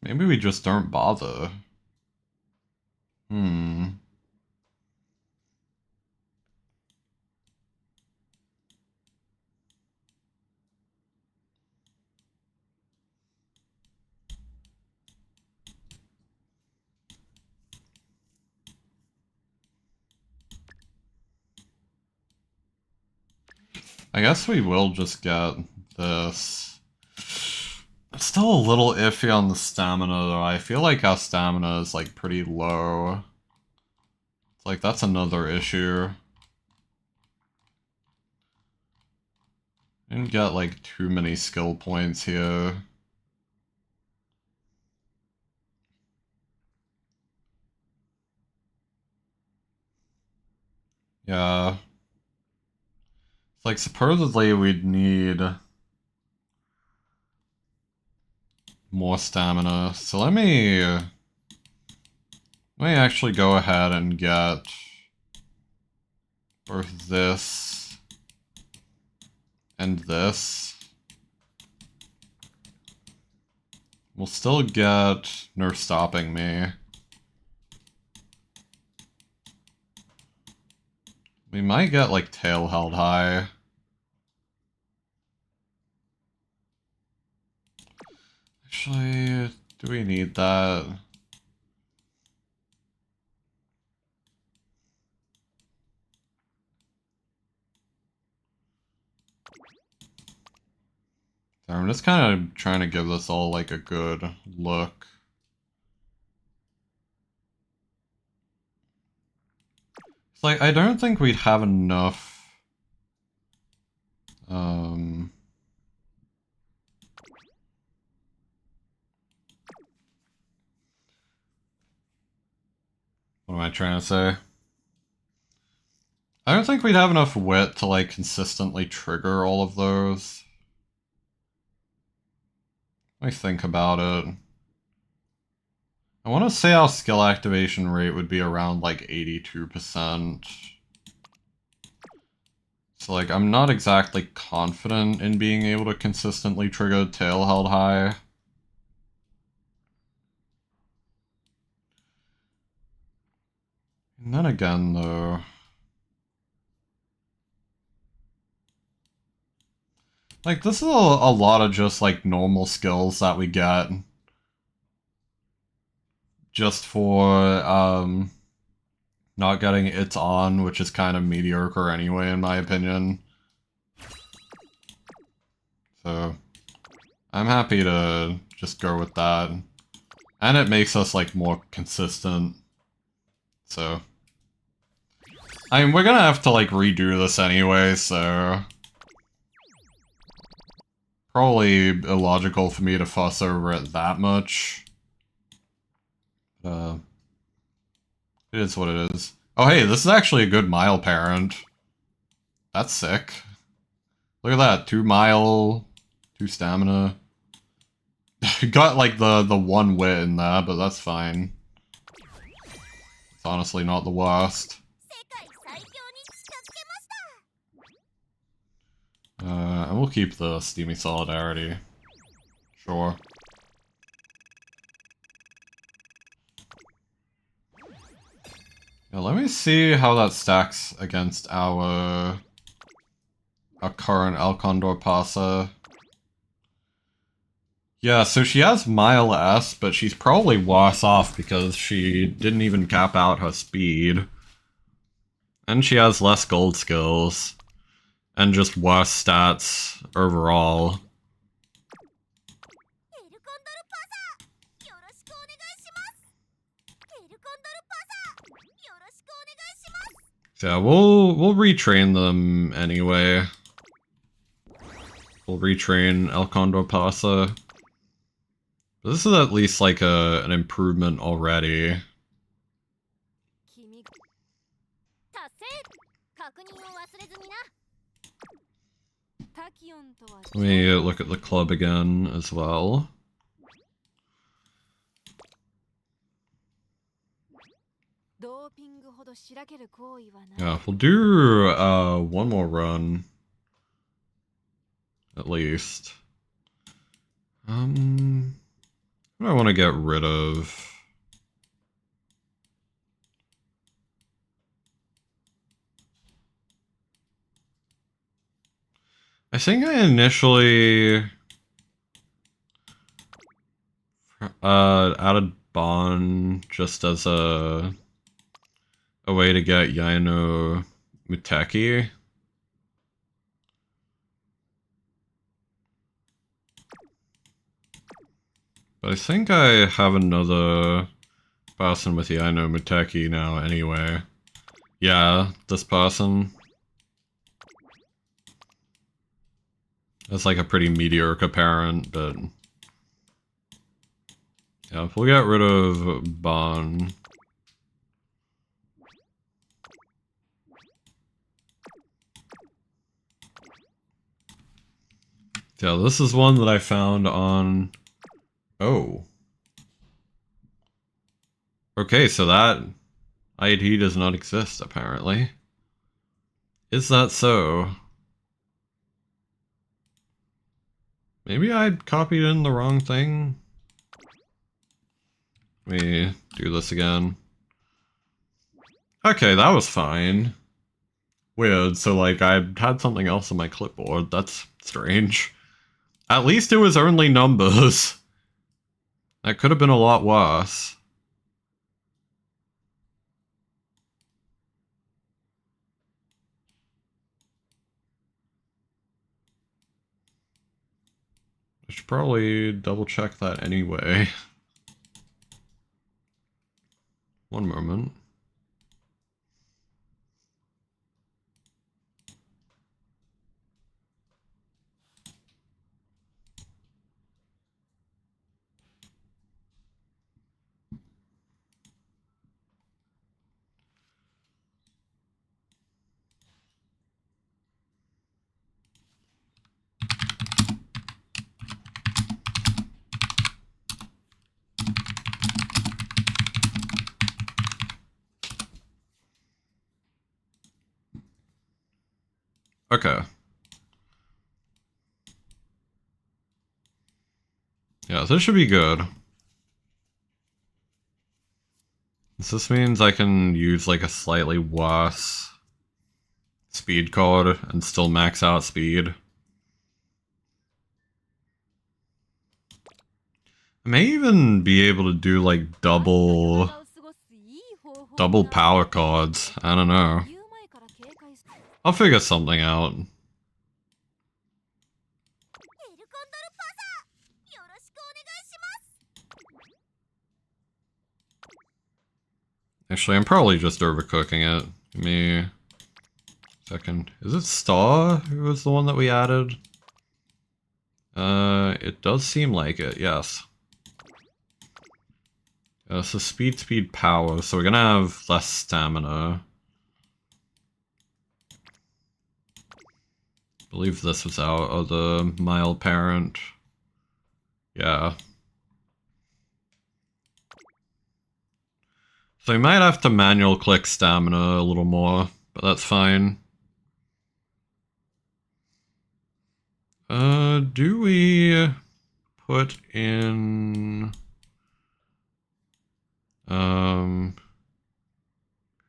Maybe we just don't bother. I guess we will just get this. It's still a little iffy on the stamina, though. I feel like our stamina is, like, pretty low. It's like, that's another issue. Didn't get, like, too many skill points here. Yeah. It's like, supposedly we'd need more stamina. So let me actually go ahead and get both this and this. We'll still get Nerf stopping me. We might get, like, tail held high. Actually, do we need that? So I'm just kind of trying to give this all, like, a good look. It's like, I don't think we'd have enough what am I trying to say? I don't think we'd have enough wit to, like, consistently trigger all of those. Let me think about it. I want to say our skill activation rate would be around, like, 82%. So, like, I'm not exactly confident in being able to consistently trigger tail held high. And then again, though... Like, this is a lot of just, like, normal skills that we get. Just for, not getting It's On, which is kind of mediocre anyway, in my opinion. So, I'm happy to just go with that. And it makes us, like, more consistent. So... I mean, we're gonna have to, like, redo this anyway, so... Probably illogical for me to fuss over it that much. It is what it is. Oh hey, this is actually a good mile parent. That's sick. Look at that, 2 mile, 2 stamina. Got like the 1 wit in there, but that's fine. It's honestly not the worst. And we'll keep the Steamy Solidarity. Sure. Now let me see how that stacks against our current El Condor Pasa. Yeah, so she has Mile S, but she's probably worse off because she didn't even cap out her speed. And she has less gold skills. And just worse stats overall. Yeah, we'll retrain them anyway. We'll retrain El Condor Pasa. This is at least like an improvement already. Let me look at the club again as well. Yeah, we'll do one more run. At least. What do I want to get rid of? I think I initially added Bon just as a way to get Yaino Muteki. I think I have another person with the I know Muteki now anyway. Yeah, this person. That's like a pretty mediocre parent, but... yeah, if we'll get rid of Bon. Yeah, this is one that I found on... oh. Okay, so that ID does not exist, apparently. Is that so? Maybe I copied in the wrong thing? Let me do this again. Okay, that was fine. Weird, so like I had something else on my clipboard. That's strange. At least it was only numbers. That could have been a lot worse. I should probably double check that anyway. One moment. Okay. Yeah, this should be good. This means I can use like a slightly worse speed card and still max out speed. I may even be able to do like double power cards. I don't know. I'll figure something out. Actually, I'm probably just overcooking it. Give me a second. Is it Star who was the one that we added? It does seem like it, yes. So speed, power, so we're gonna have less stamina. I believe this was out of the mild parent. Yeah. So we might have to manual click stamina a little more, but that's fine. Do we put in... who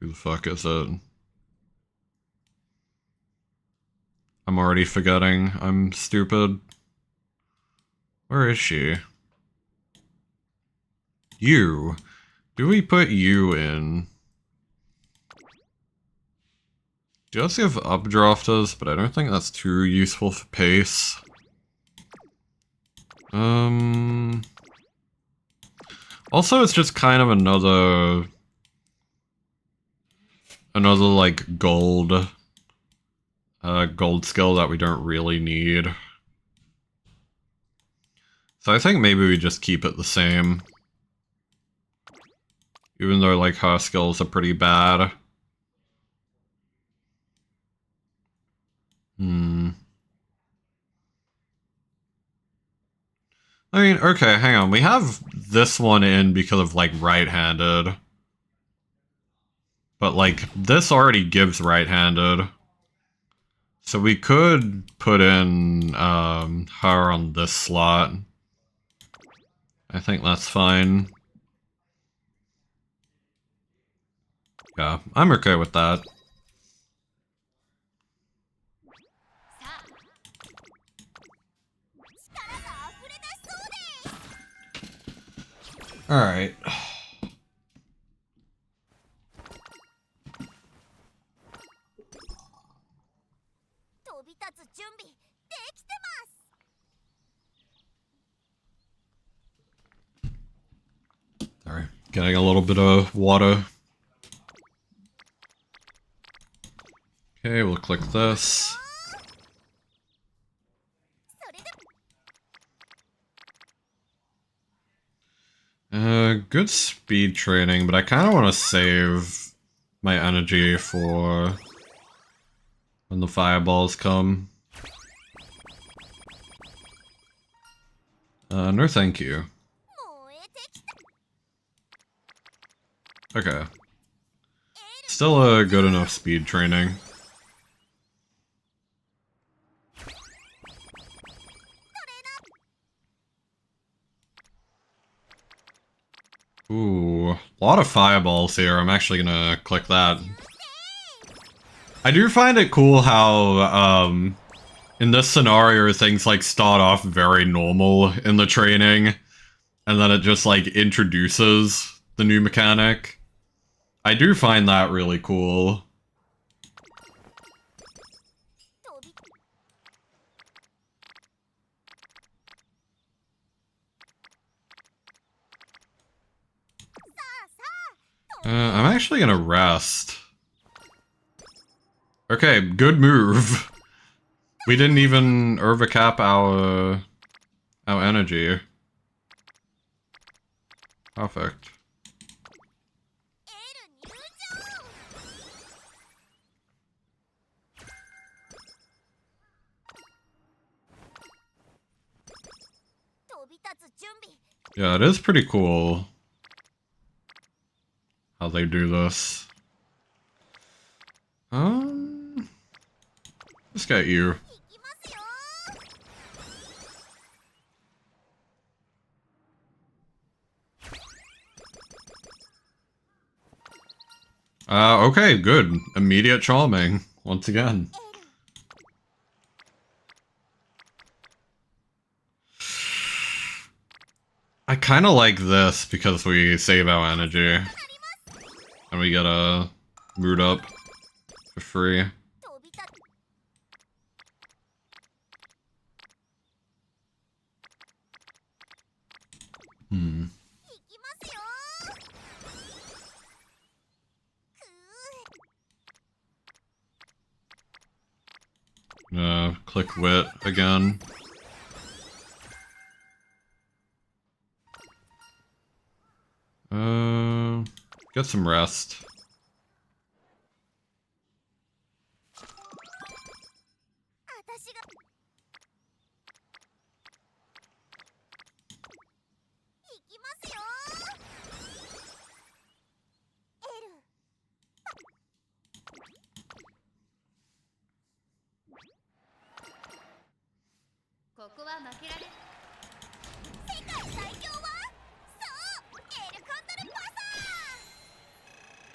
the fuck is it? I'm already forgetting. I'm stupid. Where is she? You. Do we put you in? Does have updrafters, but I don't think that's too useful for pace. Also, it's just kind of another like gold skill that we don't really need. So I think maybe we just keep it the same. Even though like her skills are pretty bad. I mean, okay, hang on. We have this one in because of, like, right-handed. But, like, this already gives right-handed. So we could put in, her on this slot. I think that's fine. Yeah, I'm okay with that. Alright. Getting a little bit of water. Okay, we'll click this. Good speed training, but I kind of want to save my energy for when the fireballs come. No thank you. Okay. Still a good enough speed training. Ooh, a lot of fireballs here. I'm actually gonna click that. I do find it cool how, in this scenario, things, like, start off very normal in the training, and then it just, like, introduces the new mechanic. I do find that really cool. I'm actually gonna rest. Okay, good move. We didn't even overcap our energy. Perfect. Yeah, it is pretty cool how they do this. Let's get you. Okay, good. Immediate charming, once again. I kinda like this because we save our energy. And we get a mood up for free. Click wit again. Get some rest.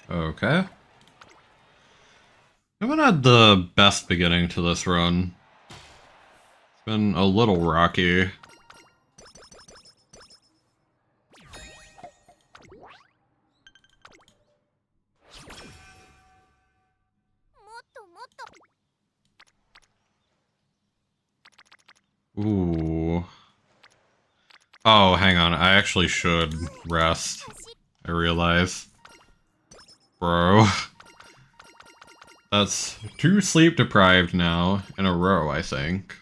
Okay. I haven't had the best beginning to this run. It's been a little rocky. Ooh. Oh, hang on. I actually should rest. I realize. Bro. That's 2 sleep deprived now in a row, I think.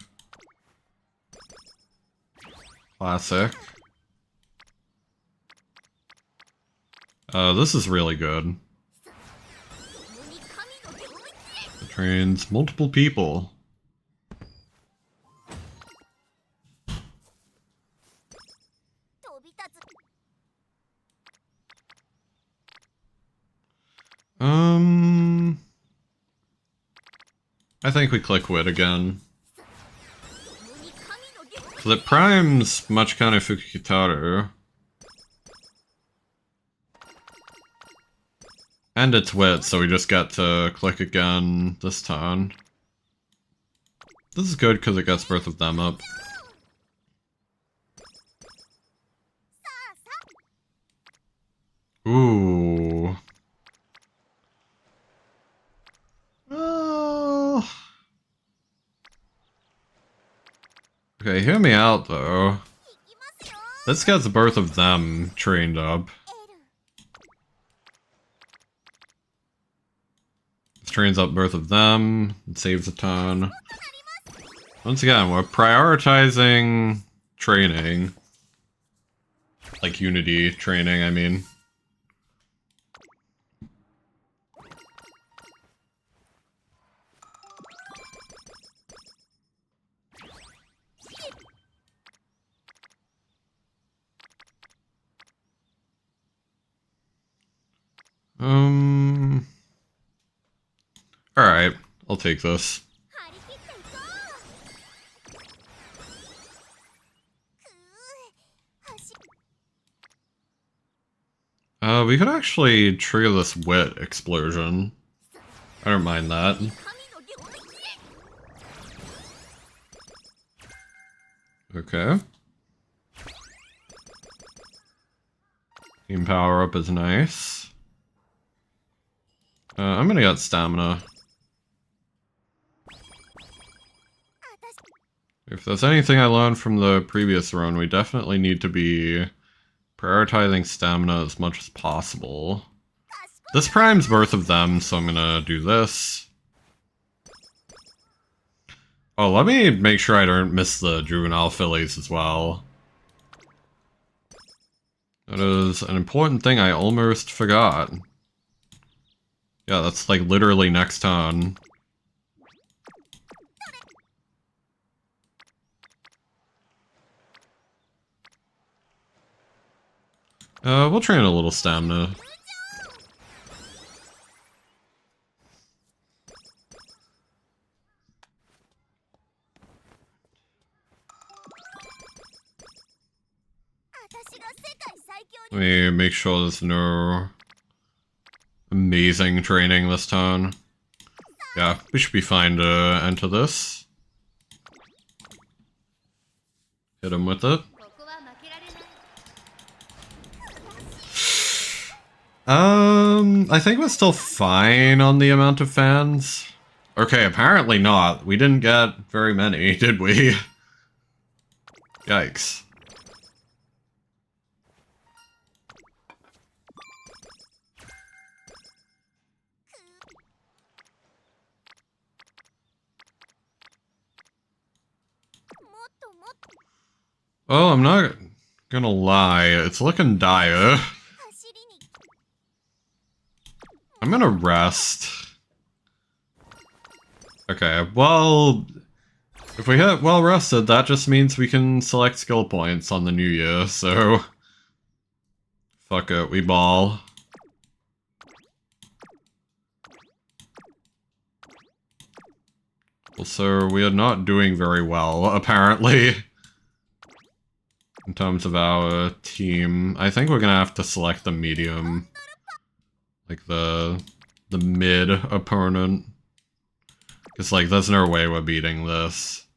Classic. This is really good. It trains multiple people. I think we click wit again. So that primes Machikane Fukikitaru. And it's wit, so we just got to click again this turn. This is good because it gets both of them up. Ooh. Okay, hear me out though. This gets both of them trained up. trains up both of them. It saves a ton. Once again, we're prioritizing training. Like Unity training, I mean. Alright, I'll take this. We could actually trigger this wit explosion. I don't mind that. Okay. Team power up is nice. I'm gonna get stamina. If there's anything I learned from the previous run, we definitely need to be prioritizing stamina as much as possible. This primes both of them, so I'm gonna do this. Oh, let me make sure I don't miss the juvenile fillies as well. That is an important thing I almost forgot. Yeah, that's like literally next turn. We'll train a little stamina. Let me make sure there's no amazing training this turn. Yeah, we should be fine to enter this. Hit him with it. I think we're still fine on the amount of fans. Okay, apparently not. We didn't get very many, did we? Yikes. Oh, I'm not gonna lie, it's looking dire. I'm gonna rest. Okay, well, if we hit well rested, that just means we can select skill points on the new year, so... Fuck it, we ball. Also, we are not doing very well, apparently. In terms of our team. I think we're gonna have to select the medium. Like the mid opponent. Because, like, there's no way we're beating this.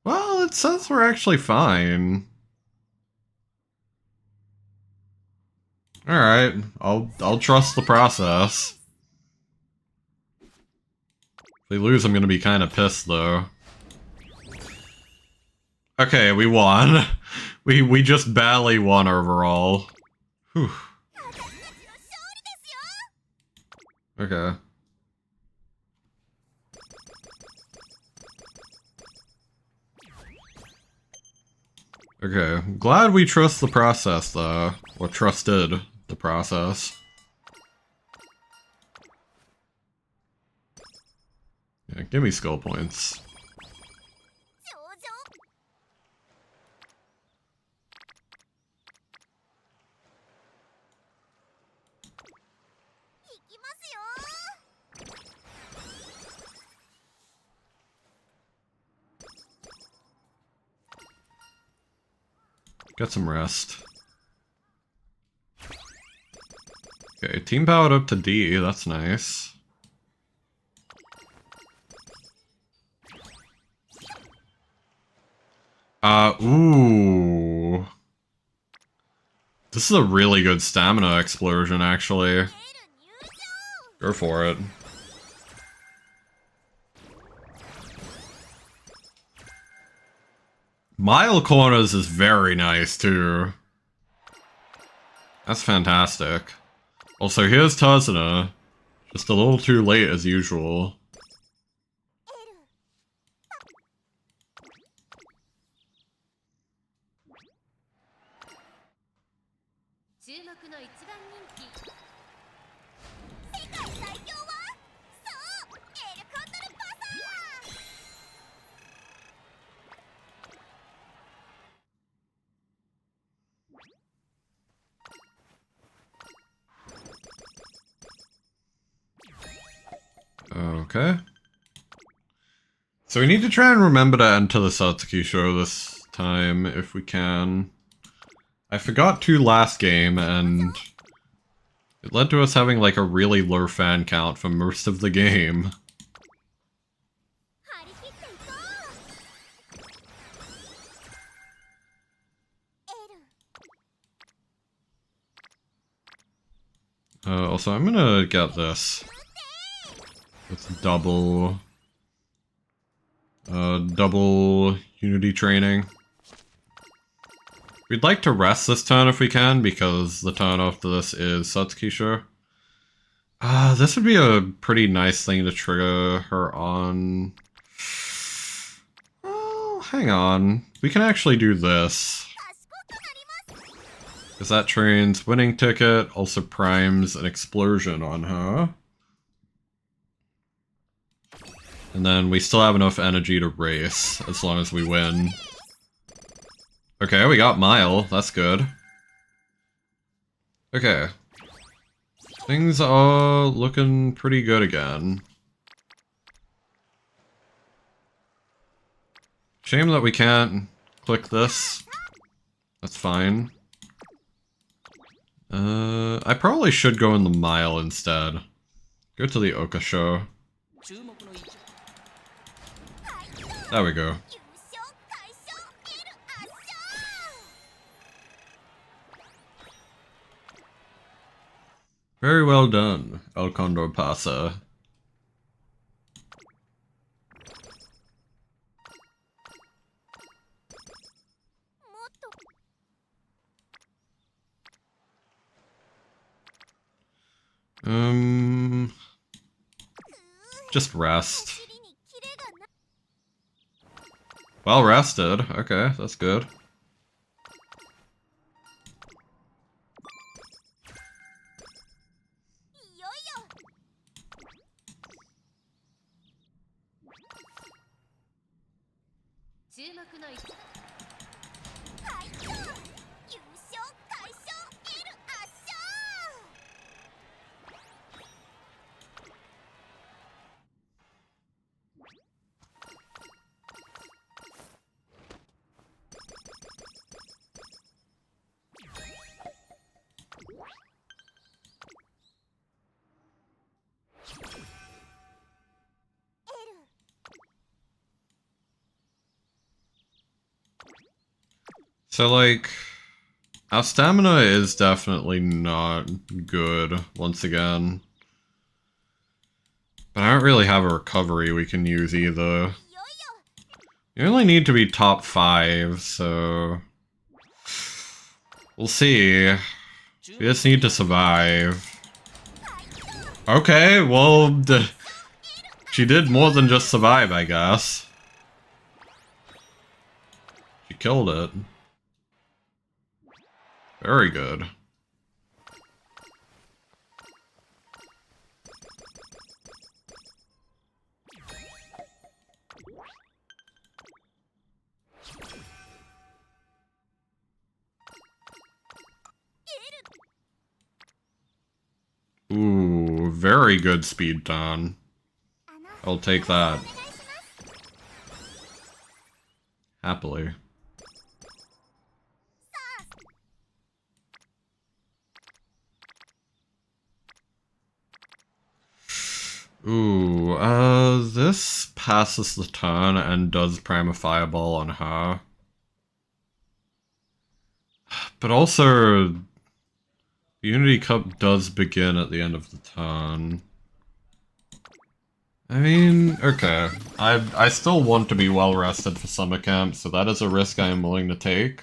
Well, it says we're actually fine. Alright, I'll trust the process. If we lose, I'm gonna be kinda pissed, though. Okay, we won. We just barely won overall. Whew. Okay. Okay, glad we trust the process, though. Or trusted the process. Yeah, give me skill points. Get some rest. Okay, team powered up to D, that's nice. Ooh. This is a really good stamina explosion, actually. Go for it. Mile corners is very nice, too. That's fantastic. Also, here's Tazuna. Just a little too late as usual. Okay. So we need to try and remember to enter the Satsuki show this time, if we can. I forgot to last game, and it led to us having like a really low fan count for most of the game. Also, I'm gonna get this. It's double unity training. We'd like to rest this turn if we can, because the turn after this is Satsukisho. This would be a pretty nice thing to trigger her on. Oh, hang on. We can actually do this. Because that trains winning ticket, also primes an explosion on her. And then we still have enough energy to race, as long as we win. Okay, we got Mile, that's good. Okay. Things are looking pretty good again. Shame that we can't click this. That's fine. I probably should go in the Mile instead. Go to the Oka show. There we go. Very well done, El Condor Pasa. Just rest. Well rested. Okay, that's good. So, like, our stamina is definitely not good, once again. But I don't really have a recovery we can use either. You only need to be top 5, so... We'll see. We just need to survive. Okay, well... She did more than just survive, I guess. She killed it. Very good. Ooh, very good speed Don. I'll take that. Happily. Ooh, this passes the turn and does prime a fireball on her. But also, the Unity Cup does begin at the end of the turn. I mean, okay. I still want to be well rested for summer camp, so that is a risk I am willing to take.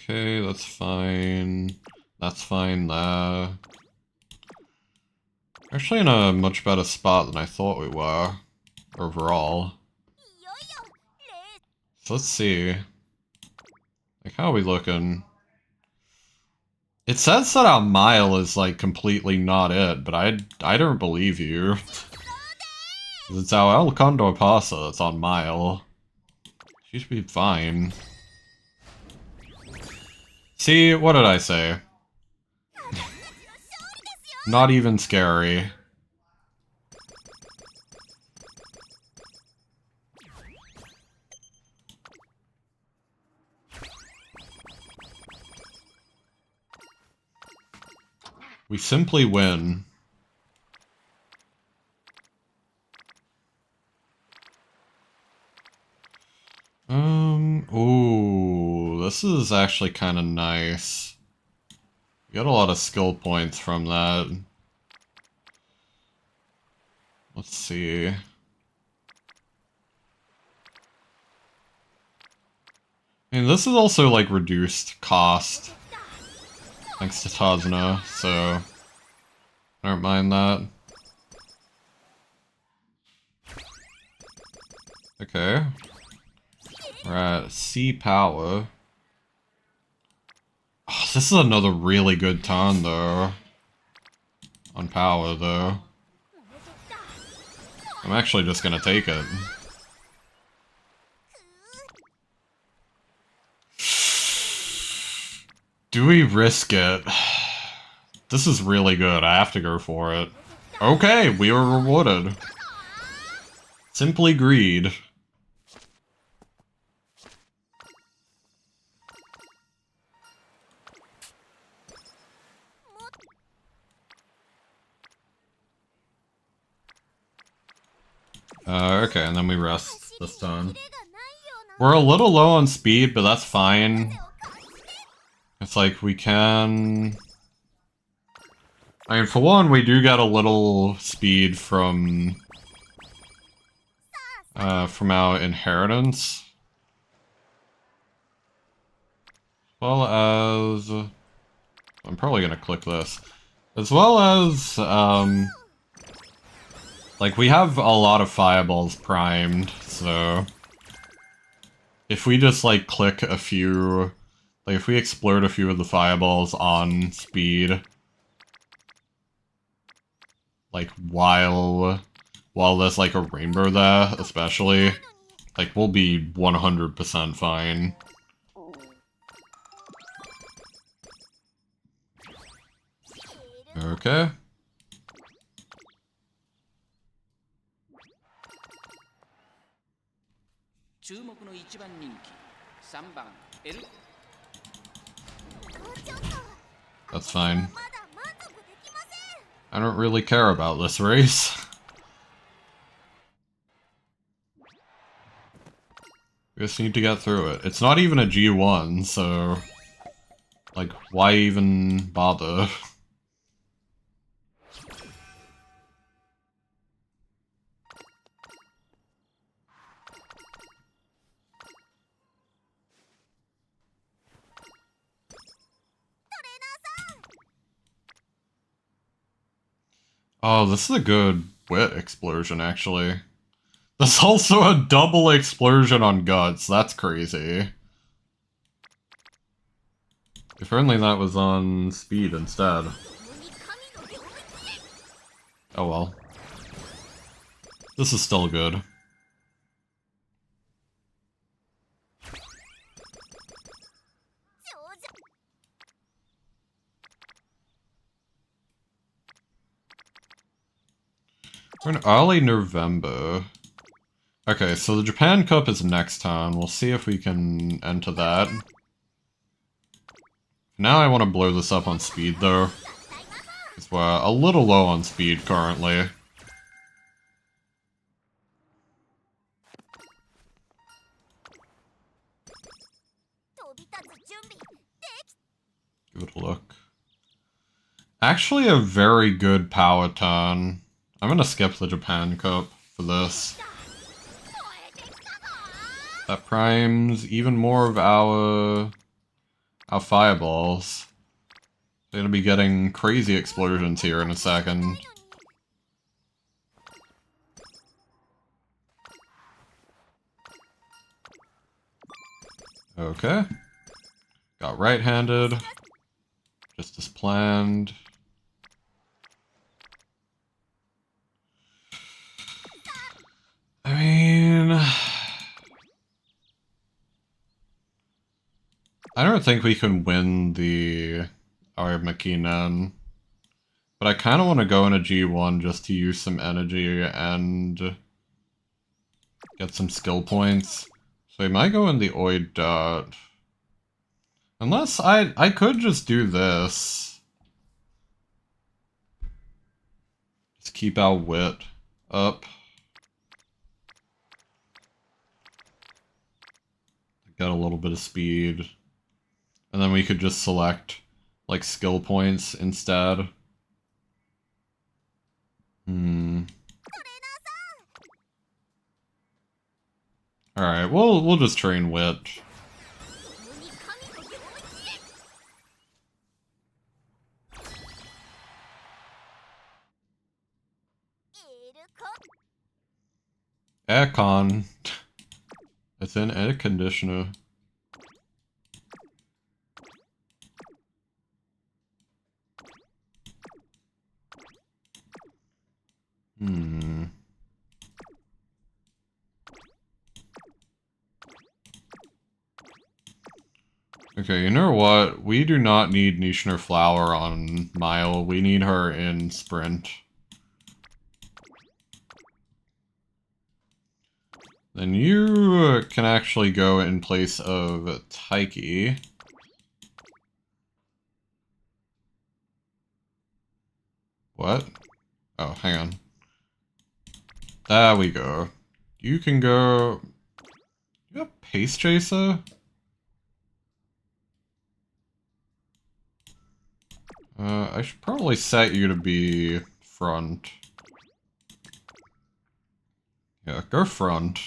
Okay, that's fine. That's fine there. Actually in a much better spot than I thought we were, overall. So let's see. Like, how are we looking? It says that our mile is, like, completely not it, but I don't believe you. It's our El Condor Pasa that's on mile. She should be fine. See, what did I say? Not even scary. We simply win. Ooh, this is actually kind of nice. You get a lot of skill points from that. Let's see. I mean, this is also, like, reduced cost. Thanks to Tazna, so I don't mind that. Okay. We're at C power. Oh, this is another really good turn, though. On power, though. I'm actually just gonna take it. Do we risk it? This is really good. I have to go for it. Okay, we were rewarded. Simply greed. Okay, and then we rest this time. We're a little low on speed, but that's fine. It's like we can... I mean, for one, we do get a little speed from our inheritance. As well as... I'm probably gonna click this. As well as, like, we have a lot of fireballs primed, so... If we just, like, click a few... Like, if we explode a few of the fireballs on speed... Like, while there's, like, a rainbow there, especially, like, we'll be 100% fine. Okay. That's fine. I don't really care about this race. We just need to get through it. It's not even a G1, so... Like, why even bother? Oh, this is a good wit explosion, actually. There's also a double explosion on guts. That's crazy. If only that was on speed instead. Oh well. This is still good. We're in early November. Okay, so the Japan Cup is next time. We'll see if we can enter that. Now I want to blow this up on speed, though. Because we're a little low on speed currently. Give it a look. Actually a very good power turn. I'm gonna skip the Japan Cup for this. That primes even more of our Our fireballs. They're gonna be getting crazy explosions here in a second. Okay. Got right-handed. Just as planned. I mean... I don't think we can win the Armakinan. But I kind of want to go in a G1 just to use some energy and get some skill points. So I might go in the Oid Dot. Unless I could just do this. Just keep our wit up. Get a little bit of speed. And then we could just select, like, skill points instead. Alright, we'll just train wit. Aircon. It's an air conditioner. Okay, you know what? We do not need Nishner Flower on Mile. We need her in Sprint. Then you can actually go in place of Taiki. What? Oh, hang on. There we go. You can go... You have Pace Chaser? I should probably set you to be front. Yeah, go front.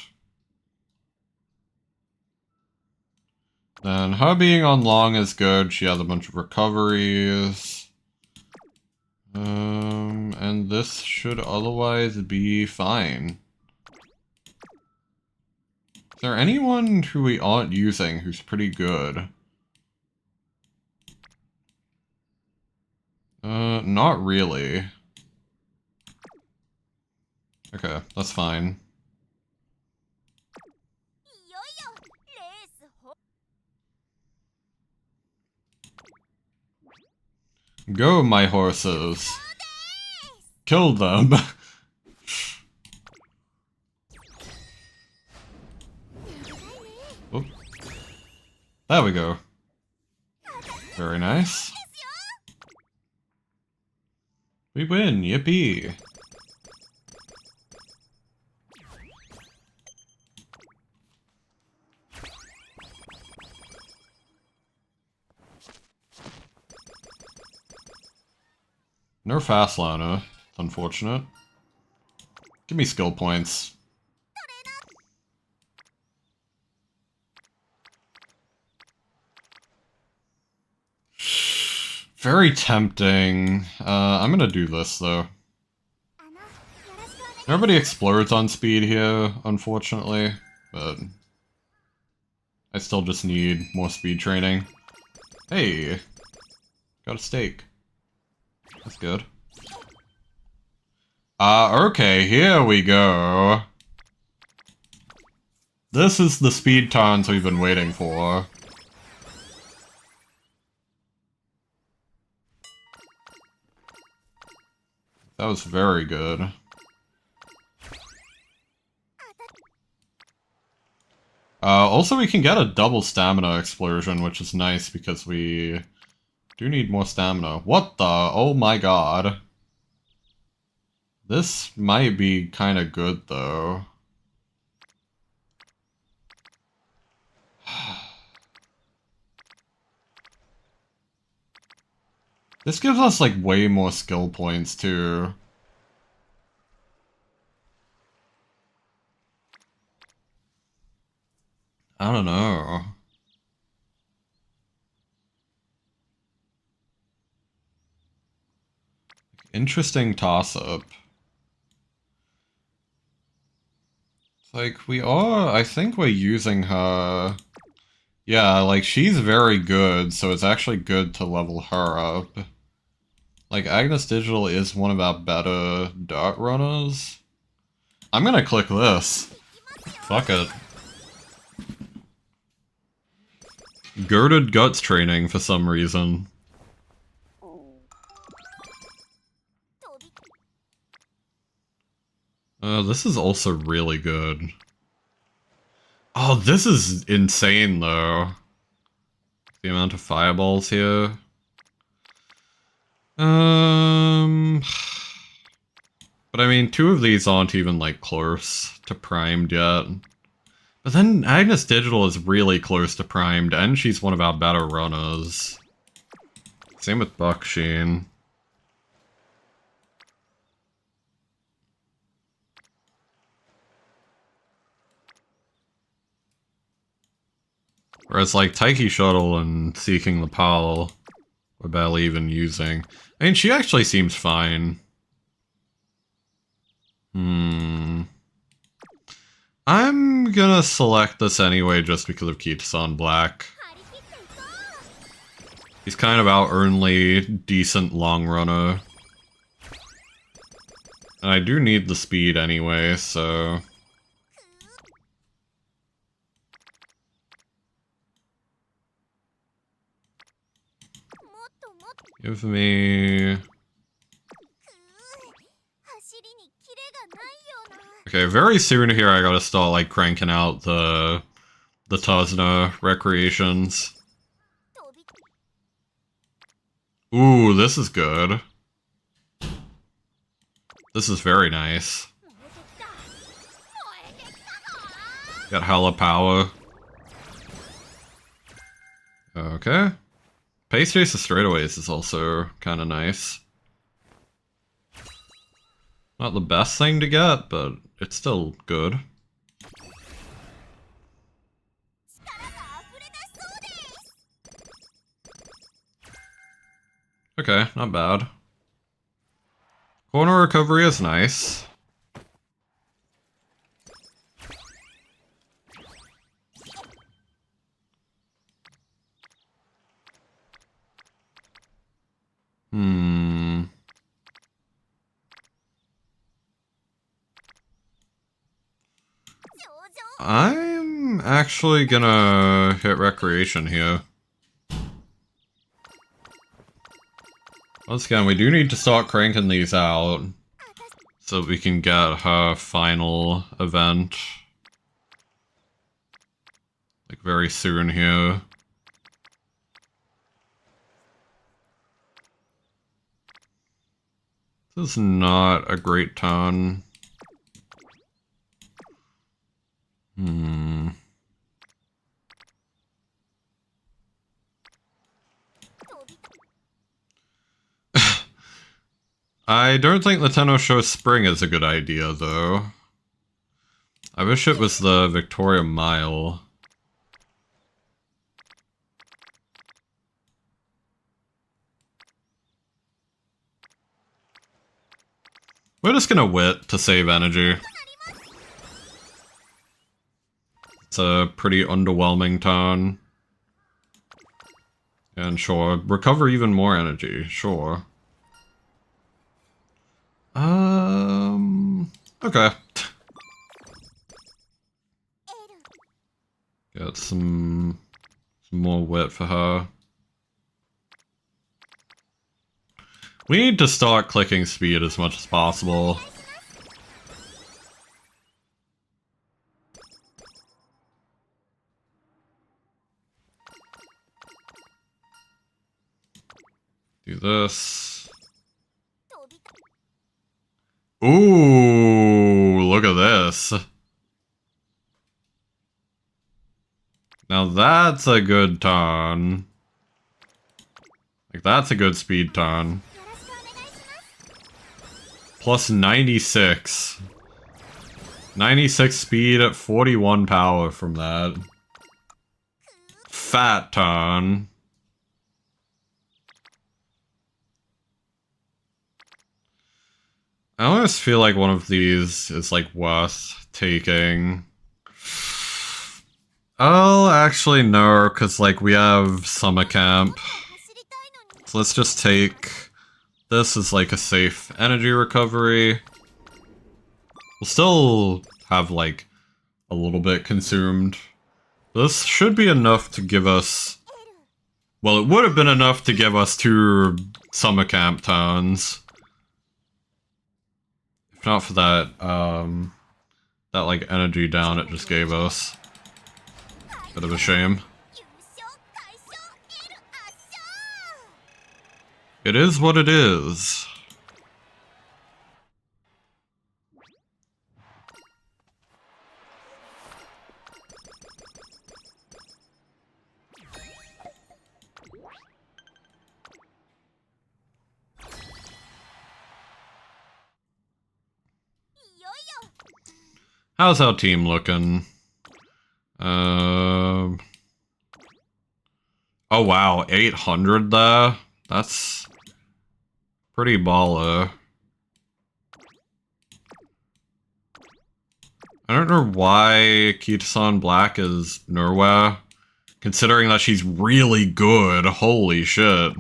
Then her being on long is good. She has a bunch of recoveries. And this should otherwise be fine. Is there anyone who we aren't using who's pretty good? Not really. Okay, that's fine. Go, my horses. Kill them. Oop. There we go. Very nice. We win, yippee. No fast liner. It's unfortunate. Give me skill points. Very tempting. I'm gonna do this, though. Everybody explodes on speed here, unfortunately, but I still just need more speed training. Hey! Got a steak. That's good. Okay, here we go. This is the speed taunts we've been waiting for. That was very good. Also, we can get a double stamina explosion, which is nice because we do need more stamina. What the? Oh my god. This might be kind of good, though. This gives us, like, way more skill points, too. I don't know. interesting toss-up. Like, I think we're using her... Yeah, like, she's very good, so it's actually good to level her up. Like, Agnes Digital is one of our better dart runners. I'm gonna click this. Fuck it. Girded Guts training for some reason. This is also really good. Oh, this is insane, though. The amount of fireballs here. But I mean, 2 of these aren't even, like, close to primed yet. But then Agnes Digital is really close to primed, and she's one of our better runners. Same with Bucksheen. Whereas, like, Taiki Shuttle and Seeking the Pal, we're barely even using. I mean, she actually seems fine. I'm gonna select this anyway just because of Kitasan Black. He's kind of our only decent long runner. And I do need the speed anyway, so... Give me... Okay, very soon here I gotta start, like, cranking out the Tuzna recreations. Ooh, this is good. This is very nice. Got hella power. Okay. Pace Chase of Straightaways is also kinda nice. Not the best thing to get, but it's still good. Okay, not bad. Corner recovery is nice. I'm actually gonna hit recreation here. Once again, we do need to start cranking these out so we can get her final event. Like, very soon here. This is not a great ton. I don't think the Tenno Show Spring is a good idea, though. I wish it was the Victoria Mile. We're just gonna wit to save energy. It's a pretty underwhelming turn. And sure, recover even more energy, sure. Okay. Got some more wit for her. We need to start clicking speed as much as possible. Do this. Ooh, look at this. Now that's a good turn. Like, that's a good speed turn. Plus 96. 96 speed at 41 power from that. Fat turn. I always feel like one of these is like worth taking. Oh, actually no, because like we have summer camp. So let's just take this as like a safe energy recovery. We'll still have like a little bit consumed. This should be enough to give us... Well, it would have been enough to give us 2 summer camp turns. If not for that, that like energy down it just gave us. Bit of a shame. It is what it is. How's our team looking? Oh wow, 800 there? That's pretty baller. I don't know why Kitasan Black is nowhere, considering that she's really good. Holy shit.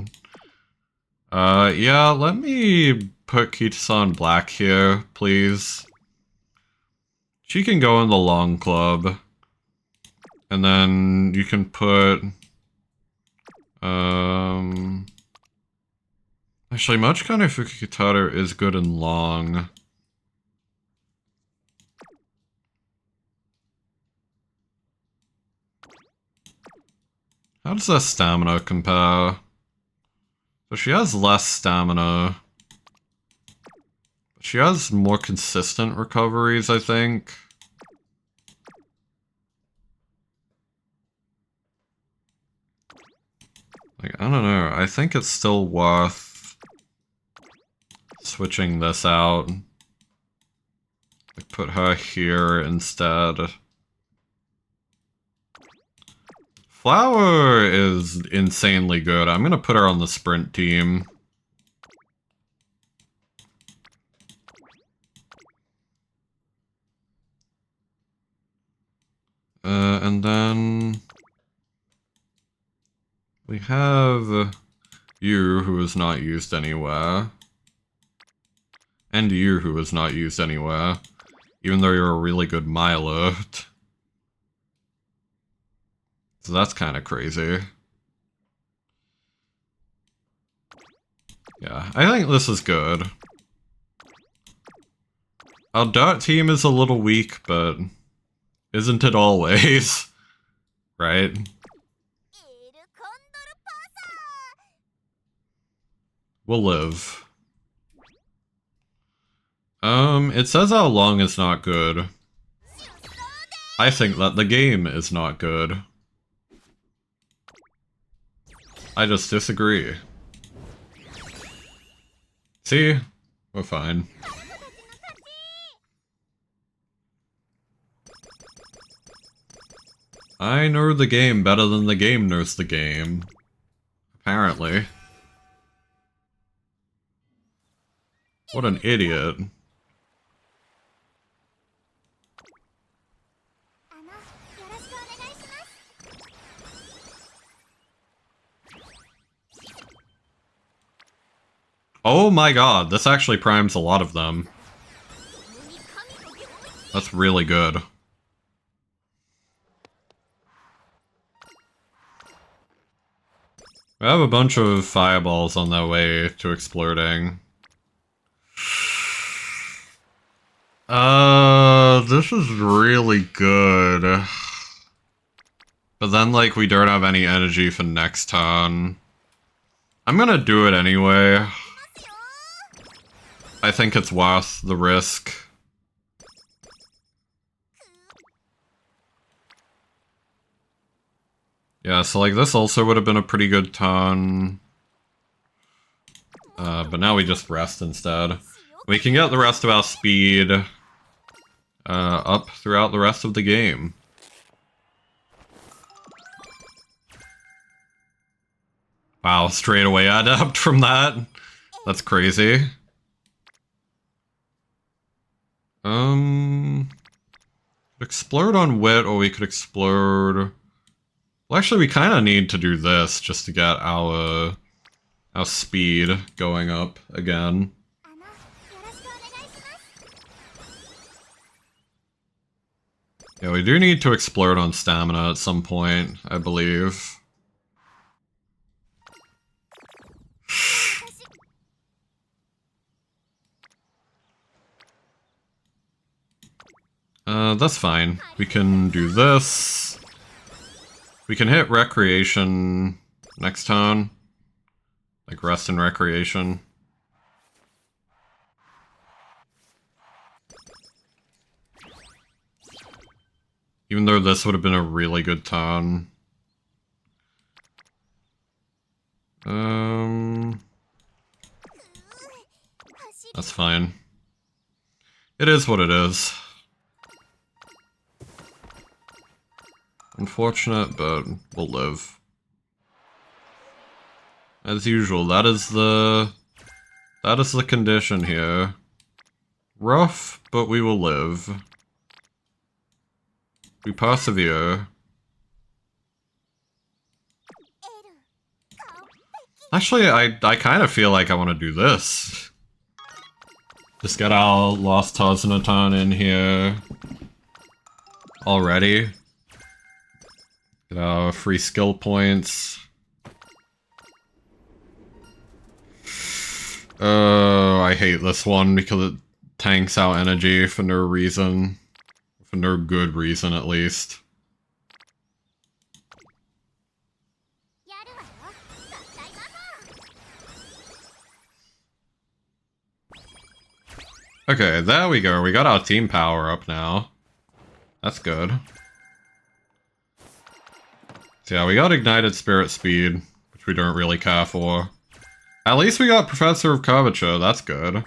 Yeah, let me put Kitasan Black here, please. She can go in the long club. And then you can put... Actually, Mochikane Fukikitaro is good in long. How does that stamina compare? So she has less stamina. But she has more consistent recoveries, I think. Like, I don't know. I think it's still worth switching this out. Like, put her here instead. Flower is insanely good. I'm gonna put her on the sprint team. And then... we have you, who is not used anywhere. And you, who is not used anywhere. Even though you're a really good miler. So that's kind of crazy. Yeah, I think this is good. Our dirt team is a little weak, but isn't it always? Right? We'll live. It says how long is not good. I think that the game is not good. I just disagree. See? We're fine. I know the game better than the game knows the game. Apparently. What an idiot. Oh my god, this actually primes a lot of them. That's really good. We have a bunch of fireballs on their way to exploding. This is really good. But then, like, we don't have any energy for next turn. I'm gonna do it anyway. I think it's worth the risk. Yeah, so like this also would have been a pretty good turn. But now we just rest instead. We can get the rest of our speed up throughout the rest of the game. Wow, straight away adapt from that. That's crazy. explode on wit, or we could explode... Well, actually, we kind of need to do this just to get our speed going up again. Yeah, we do need to explode on stamina at some point, I believe. That's fine. We can do this. We can hit recreation next turn. Like rest and recreation. Even though this would have been a really good turn. That's fine. It is what it is. Unfortunate, but we'll live. As usual, that is the condition here. Rough, but we will live. We persevere. Actually, I kind of feel like I want to do this. Just get our Lost Tazanaton in here already. Get our free skill points. I hate this one because it tanks out energy for no reason. For no good reason, at least. Okay, there we go. We got our team power up now. That's good. So yeah, we got Ignited Spirit Speed, which we don't really care for. At least we got Professor of Curvature, that's good.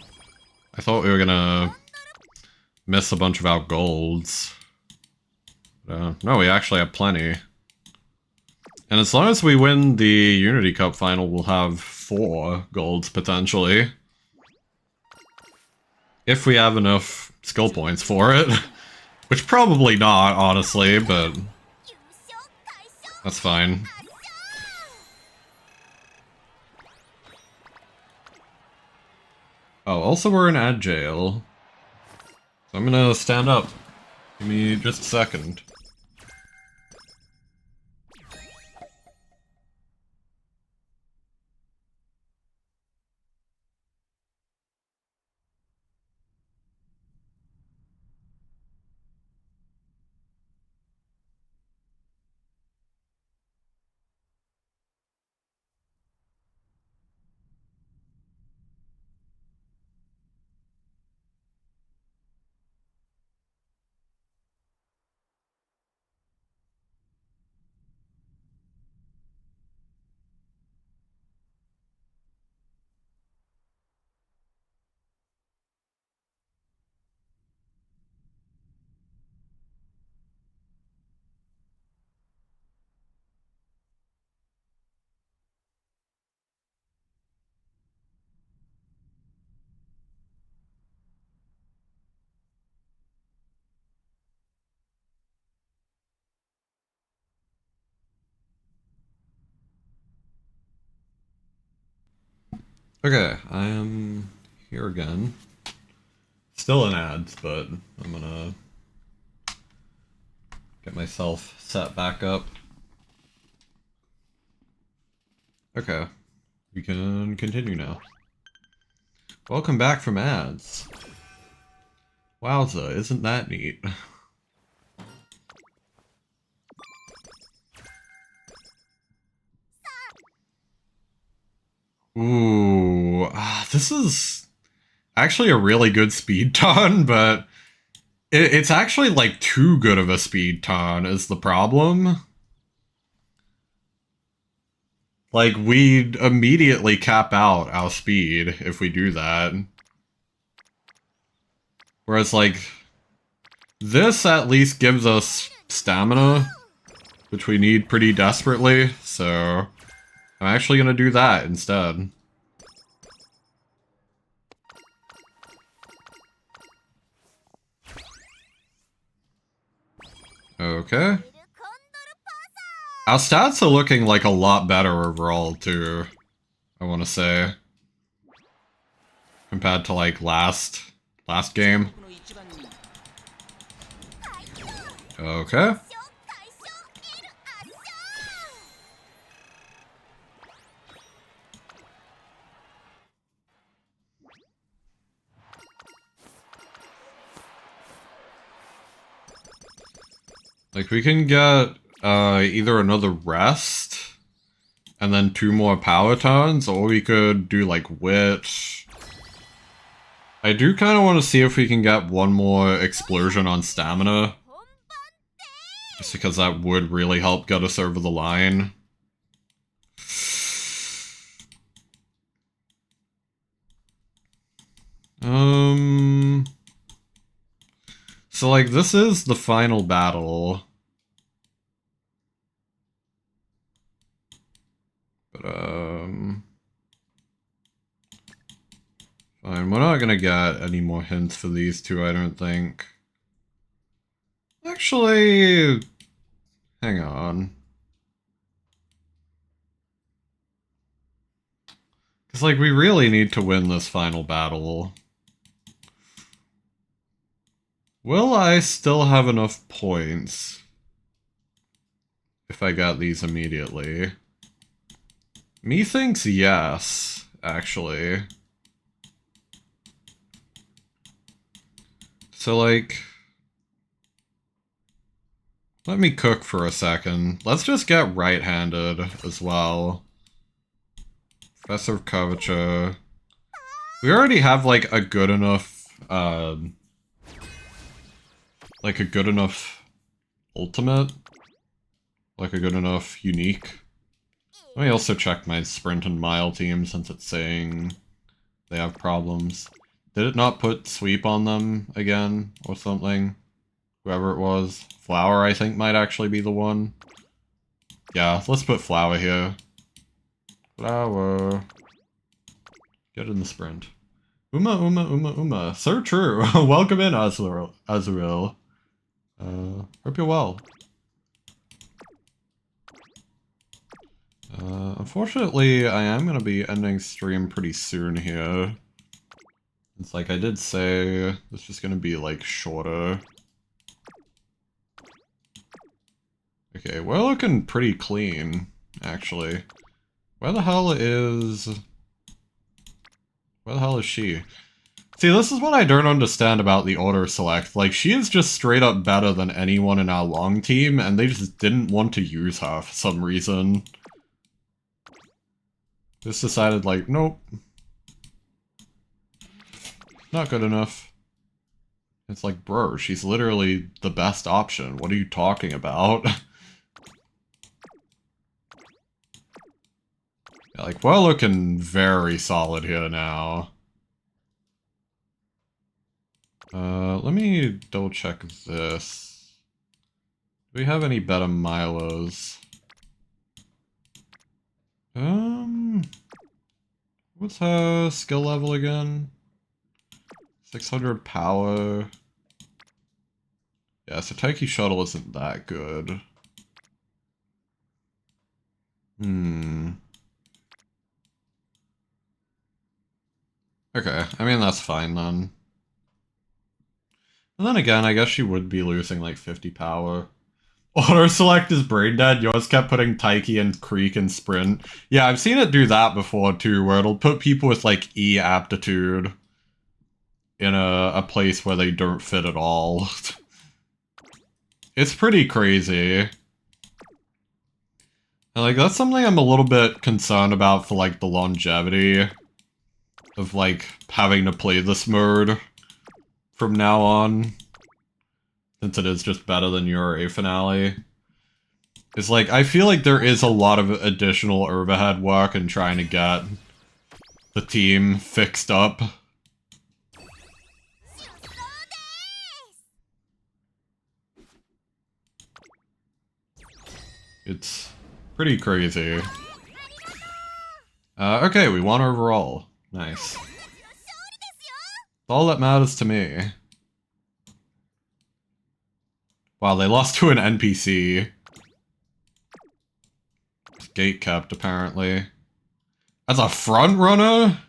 I thought we were gonna miss a bunch of our golds. No, we actually have plenty. And as long as we win the Unity Cup final, we'll have 4 golds, potentially. If we have enough skill points for it. Which probably not, honestly, but... that's fine. Oh, also we're in ad jail. So I'm gonna stand up. Give me just a second. Okay, I am here again. Still in ads, but I'm gonna get myself set back up. Okay, we can continue now. Welcome back from ads. Wowza, isn't that neat? Ooh, this is actually a really good speed ton, but it's actually like too good of a speed ton is the problem. Like, we'd immediately cap out our speed if we do that. Whereas, like, this at least gives us stamina, which we need pretty desperately, so I'm actually gonna do that instead. Okay. Our stats are looking like a lot better overall, too, I want to say. Compared to, like, last game. Okay. Like, we can get either another rest, and then 2 more power turns, or we could do, like, wit. I do kind of want to see if we can get 1 more explosion on stamina. Just because that would really help get us over the line. So, like, this is the final battle. But, fine, we're not gonna get any more hints for these two, I don't think. Actually, hang on. Because, like, we really need to win this final battle. Will I still have enough points if I got these immediately? Methinks yes, actually. So, like, let me cook for a second. Let's just get right-handed as well. Professor of Curvature. We already have, like, a good enough, like, a good enough ultimate. Like, a good enough unique. Let me also check my sprint and mile team since it's saying they have problems. Did it not put sweep on them again or something? Whoever it was. Flower, I think, might actually be the one. Yeah, let's put Flower here. Flower. Get in the sprint. Uma. So true. Welcome in, Azrael. Hope you're well. Unfortunately, I am going to be ending stream pretty soon here. It's like I did say, it's just going to be, like, shorter. Okay, we're looking pretty clean, actually. Where the hell is she? See, this is what I don't understand about the auto select. Like, she is just straight up better than anyone in our long team, and they just didn't want to use her for some reason. Just decided, like, nope. Not good enough. It's like, bro, she's literally the best option. What are you talking about? Yeah, like, we're looking very solid here now. Let me double check this. Do we have any better Milos? What's her skill level again? 600 power. Yeah, so Taiki Shuttle isn't that good. Okay, I mean, that's fine then. And then again, I guess she would be losing like 50 power. Auto select is brain dead. Yours kept putting Taiki and Creek and Sprint. Yeah, I've seen it do that before too, where it'll put people with like E aptitude in a place where they don't fit at all. It's pretty crazy. And, like, that's something I'm a little bit concerned about for like the longevity of like having to play this mode from now on, since it is just better than your A finale. It's like, I feel like there is a lot of additional overhead work in trying to get the team fixed up. It's pretty crazy. Okay, we won overall. Nice. All that matters to me. Wow, they lost to an NPC. Gate kept, apparently. As a front runner?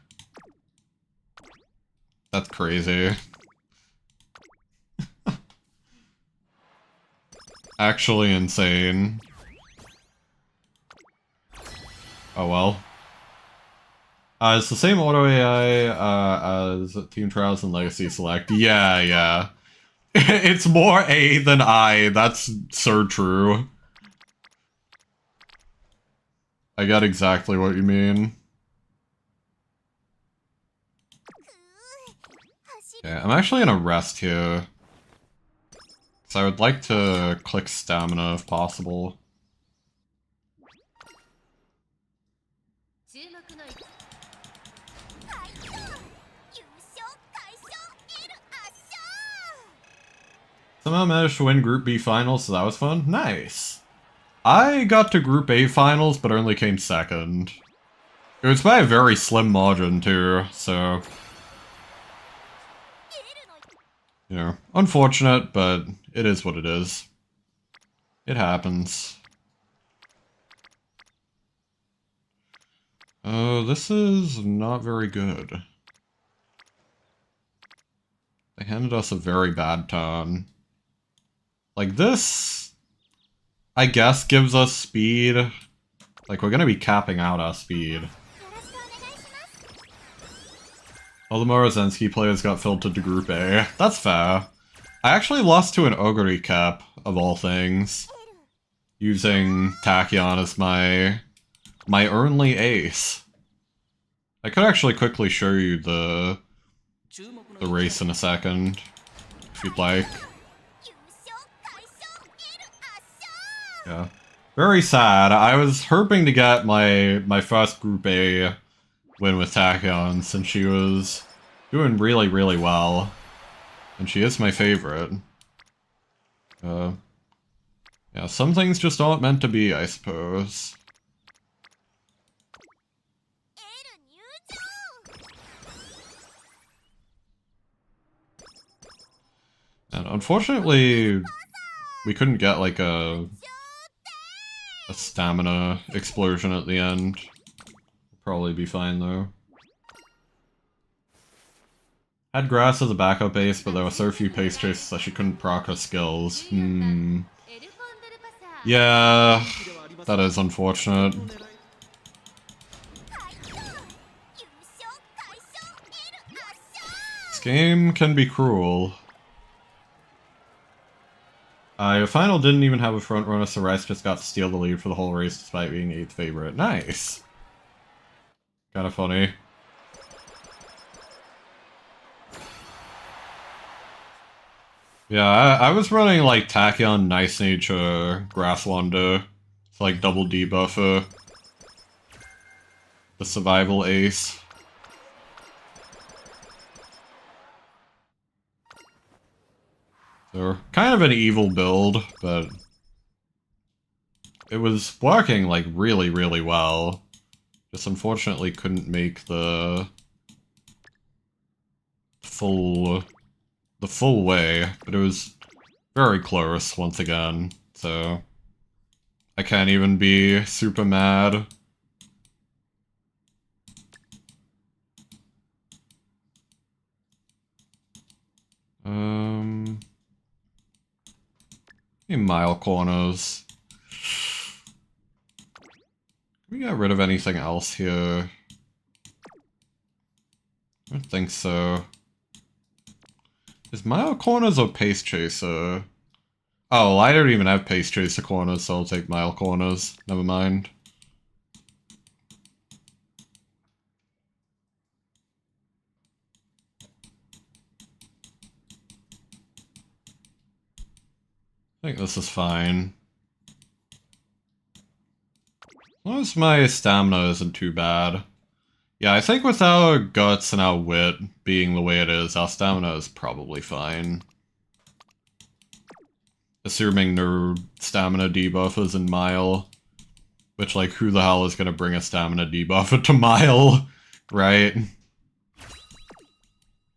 That's crazy. Actually insane. Oh well. It's the same auto AI as Team Trials and Legacy Select. Yeah, yeah. It's more A than I. That's so true. I get exactly what you mean. Okay, I'm actually gonna rest here. So I would like to click stamina if possible. Somehow managed to win Group B finals, so that was fun. Nice. I got to Group A finals, but only came second. It was by a very slim margin, too, so... You know, unfortunate, but it is what it is. It happens. Oh, this is not very good. They handed us a very bad turn. Like, this, I guess, gives us speed. Like, we're gonna be capping out our speed. All the Morozensky players got filtered to Group A. That's fair. I actually lost to an Ogre cap, of all things. Using Tachyon as my only ace. I could actually quickly show you the race in a second, if you'd like. Yeah. Very sad. I was hoping to get my first Group A win with Tachyon, since she was doing really, really well. And she is my favorite. Yeah, some things just aren't meant to be, I suppose. And unfortunately, we couldn't get like a stamina explosion at the end. We'll probably be fine though. Had grass as a backup base, but there were so few pace chases that she couldn't proc her skills. Yeah, that is unfortunate. This game can be cruel. Your final didn't even have a front runner, so Rice just got to steal the lead for the whole race despite being 8th favorite. Nice! Kinda funny. Yeah, I was running like Tachyon, Nice Nature, Grass Wanda, to like double debuffer the survival ace. So, kind of an evil build, but it was working like really, really well. Just unfortunately couldn't make the full way, but it was very close once again, so I can't even be super mad. Any mile corners. Can we get rid of anything else here? I don't think so. Is mile corners or pace chaser? Oh, I don't even have pace chaser corners, so I'll take mile corners. Never mind. I think this is fine. As long as my stamina isn't too bad. Yeah, I think with our guts and our wit being the way it is, our stamina is probably fine. Assuming no stamina debuffers in Mile. Which, like, who the hell is gonna bring a stamina debuffer to Mile, right?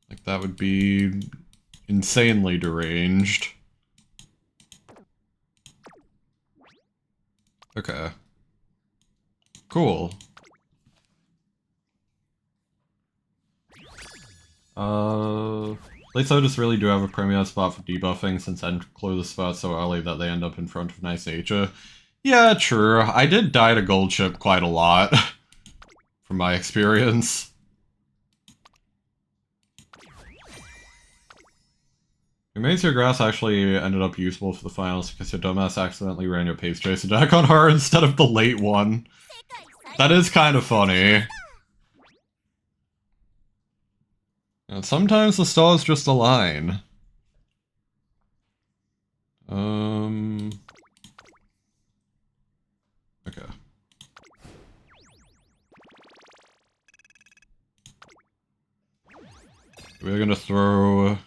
Like, that would be insanely deranged. Okay. Cool. Placeholders really do have a premier spot for debuffing since end close the spot so early that they end up in front of nice nature. Yeah, true. I did die to gold chip quite a lot, from my experience. Your Mazier Grass actually ended up useful for the finals because your dumbass accidentally ran your Pace Chaser deck on her instead of the late one. That is kind of funny. And sometimes the stars just align. Okay. We're gonna throw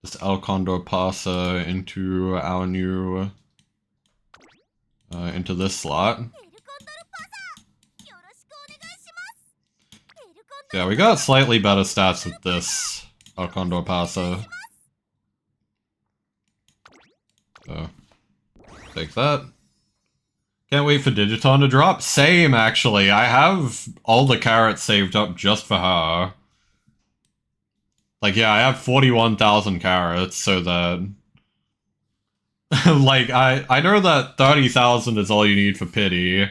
this El Condor Pasa into our new, into this slot. Yeah, we got slightly better stats with this El Condor Pasa. So, take that. Can't wait for Digiton to drop. Same, actually. I have all the carrots saved up just for her. Like, yeah, I have 41,000 carrots, so that... like, I know that 30,000 is all you need for pity.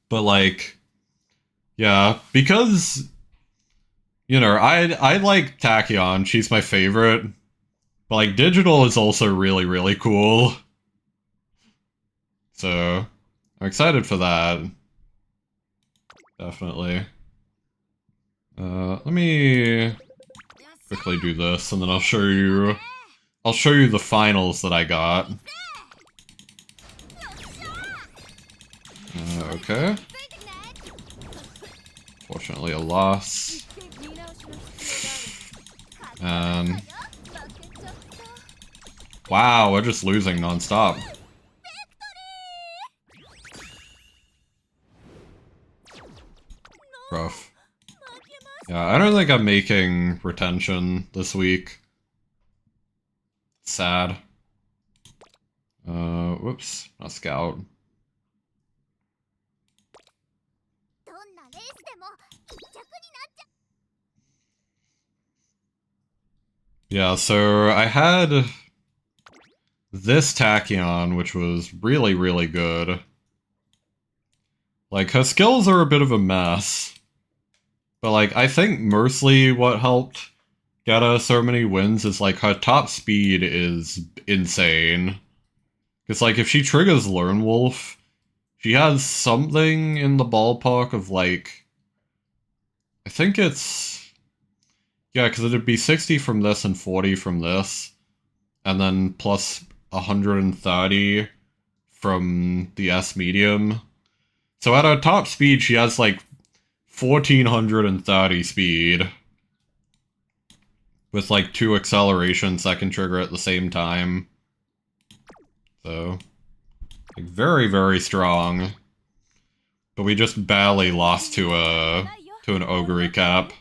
But, like... yeah, because... you know, I like Tachyon, she's my favorite. But, like, Digital is also really, really cool. So, I'm excited for that. Definitely. Let me quickly do this, and then I'll show you the finals that I got. Okay. Fortunately, a loss. And... wow, we're just losing non-stop. Rough. Yeah, I don't think I'm making retention this week. Sad. Whoops, not scout. Yeah, so I had this Tachyon, which was really, really good. Like, her skills are a bit of a mess. But, like, I think mostly what helped get her so many wins is, like, her top speed is insane. Because, like, if she triggers Lone Wolf, she has something in the ballpark of, like... I think it's... yeah, because it'd be 60 from this and 40 from this. And then plus 130 from the S medium. So at her top speed, she has, like, 1430 speed. With, like, 2 accelerations that can trigger at the same time. So, like, very, very strong. But we just barely lost to an Ogre cap.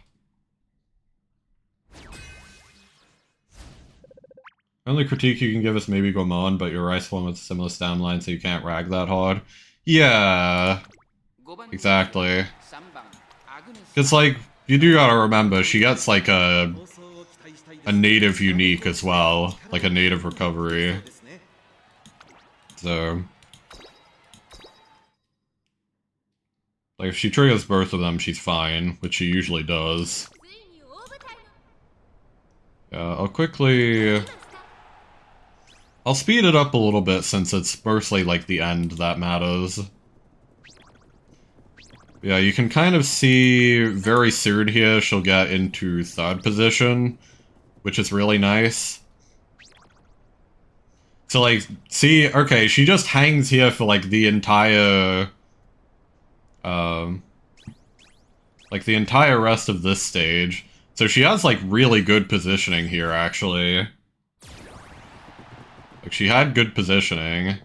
Only critique you can give us maybe Goemon, but your Rice one with a similar stam line, so you can't rag that hard. Yeah, exactly. It's like, you do gotta remember, she gets like a native unique as well, like a native recovery. So, like if she triggers both of them, she's fine, which she usually does. Yeah, I'll speed it up a little bit since it's mostly like the end that matters. Yeah, you can kind of see very soon here she'll get into 3rd position, which is really nice. So like, see, okay, she just hangs here for like the entire, like the entire rest of this stage. So she has like really good positioning here, actually. Like, she had good positioning.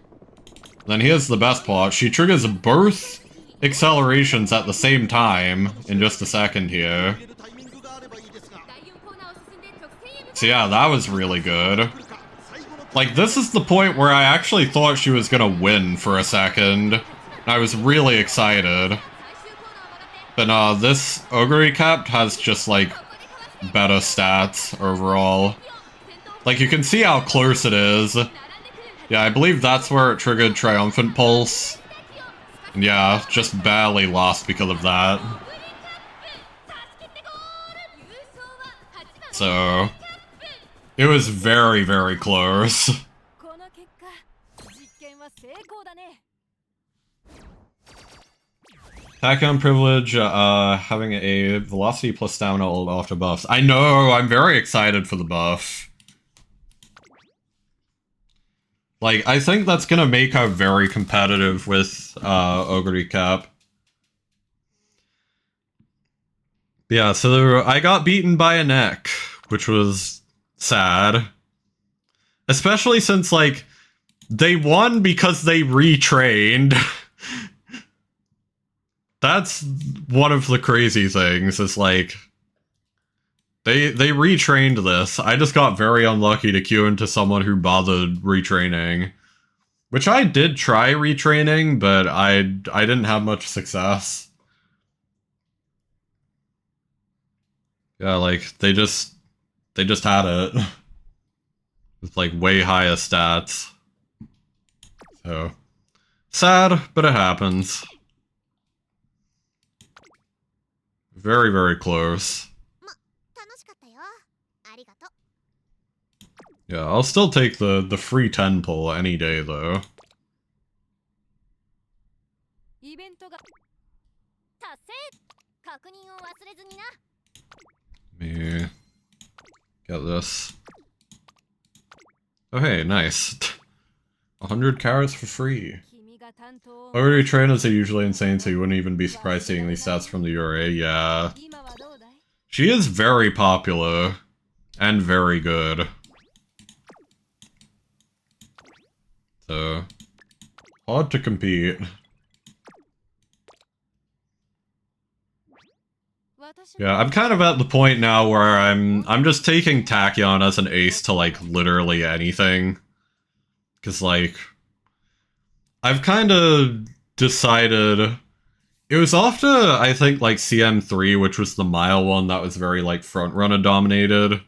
Then here's the best part. She triggers both accelerations at the same time in just a second here. So yeah, that was really good. Like, this is the point where I actually thought she was gonna win for a second. I was really excited. But no, this Ogre Capt has just, like, better stats overall. Like, you can see how close it is. Yeah, I believe that's where it triggered Triumphant Pulse. And yeah, just barely lost because of that. So, it was very, very close. Tachyon privilege, having a velocity plus stamina all after buffs. I know, I'm very excited for the buff. Like, I think that's gonna make her very competitive with, Ogre Cap. Yeah, so I got beaten by a neck, which was sad. Especially since, like, they won because they retrained. That's one of the crazy things, is like, they retrained this. I just got very unlucky to queue into someone who bothered retraining. Which I did try retraining, but I didn't have much success. Yeah, like, they just had it. With, like, way higher stats. So, sad, but it happens. Very, very close. Yeah, I'll still take the free 10 pull any day, though. Let me get this. Oh hey, nice. 100 carats for free. Already trainers are usually insane, so you wouldn't even be surprised seeing these stats from the URA. Yeah. She is very popular. And very good. So, hard to compete. Yeah, I'm kind of at the point now where I'm just taking Tachyon as an ace to, like, literally anything. Cause, like, I've kind of decided... It was after, I think, like, CM3, which was the mile one that was very, like, front-runner dominated.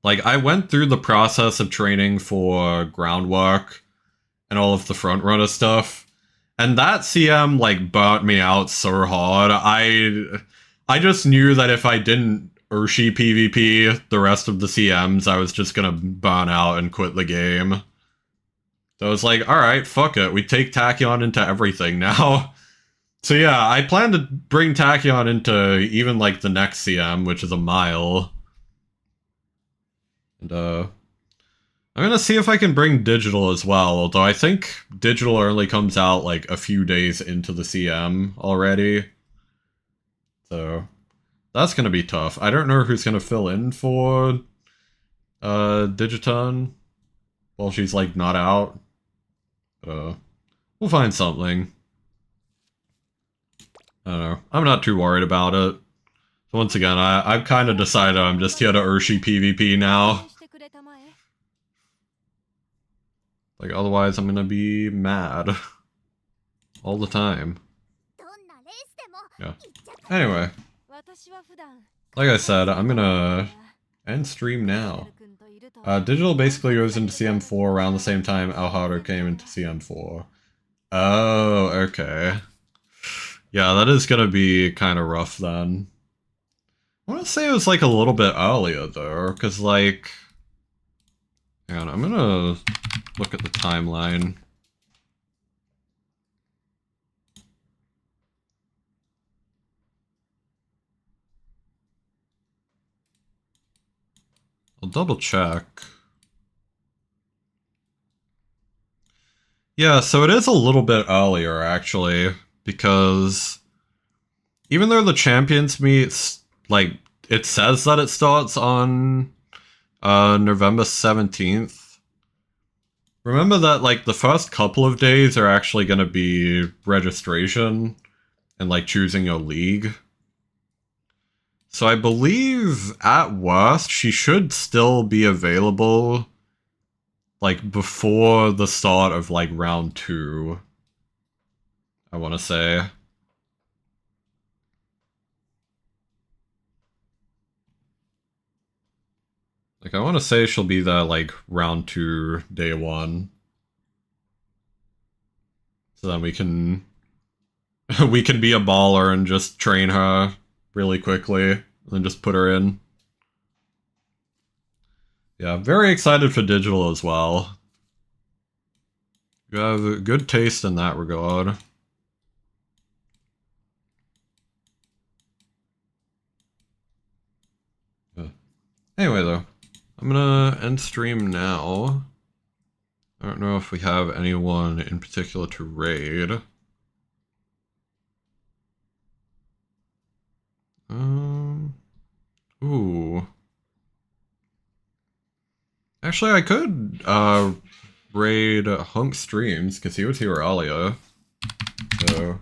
Like, I went through the process of training for groundwork and all of the front-runner stuff. And that CM, like, burnt me out so hard. I just knew that if I didn't Urshi PvP the rest of the CMs, I was just gonna burn out and quit the game. So I was like, alright, fuck it. We take Tachyon into everything now. So yeah, I plan to bring Tachyon into even, like, the next CM, which is a mile. And, I'm gonna see if I can bring digital as well, although I think digital only comes out, like, a few days into the CM already. So, that's gonna be tough. I don't know who's gonna fill in for, Digiton while she's, like, not out. We'll find something. I don't know. I'm not too worried about it. So once again, I've kind of decided I'm just here to Urshi PvP now. Like, otherwise I'm gonna be mad. All the time. Yeah. Anyway. Like I said, I'm gonna end stream now. Digital basically goes into CM4 around the same time Alharo came into CM4. Oh, okay. Yeah, that is gonna be kind of rough then. I want to say it was, like, a little bit earlier, though, because, like... Hang on, I'm gonna look at the timeline. I'll double check. Yeah, so it is a little bit earlier, actually, because even though the Champions meets, like, it says that it starts on November 17th. Remember that, like, the first couple of days are actually going to be registration and, like, choosing your league. So I believe, at worst, she should still be available like, before the start of, like, round 2, I want to say. Like, I want to say she'll be there, like, round 2, day 1. So then we can... we can be a baller and just train her really quickly, and then just put her in. Yeah, very excited for digital as well. You have a good taste in that regard. Anyway, though, I'm gonna end stream now. I don't know if we have anyone in particular to raid. Ooh. Actually, I could, raid Hunk Streams, because he was here earlier. So,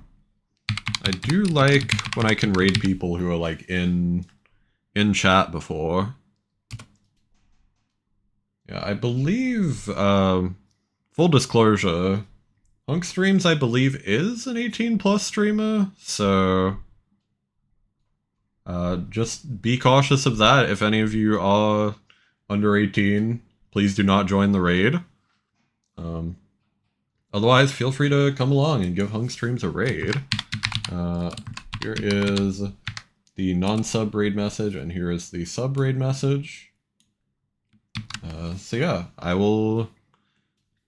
I do like when I can raid people who are, like, in chat before. Yeah, I believe, full disclosure, Hunk Streams, I believe, is an 18+ streamer, so... just be cautious of that. If any of you are under 18, please do not join the raid. Otherwise, feel free to come along and give Hunk Streams a raid. Here is the non-sub raid message, and here is the sub raid message. So yeah, I will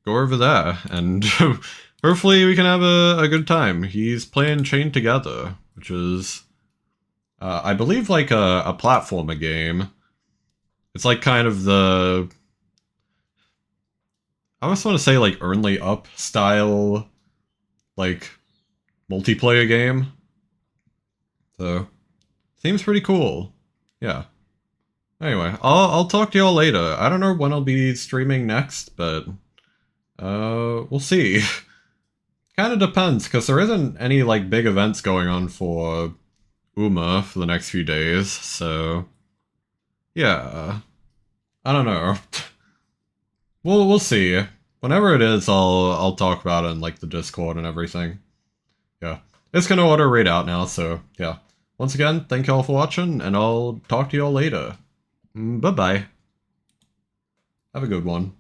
go over there, and hopefully we can have a good time. He's playing Chained Together, which is, I believe, like a platformer game. It's like kind of the... I almost want to say like Earnly Up style, like, multiplayer game. So, seems pretty cool. Yeah. Anyway, I'll talk to y'all later. I don't know when I'll be streaming next, but we'll see. Kind of depends, because there isn't any like big events going on for Uma for the next few days, so yeah. I don't know. We'll see. Whenever it is, I'll talk about it in like the Discord and everything. Yeah. It's gonna auto raid out now, so yeah. Once again, thank y'all for watching, and I'll talk to y'all later. Bye-bye. Have a good one.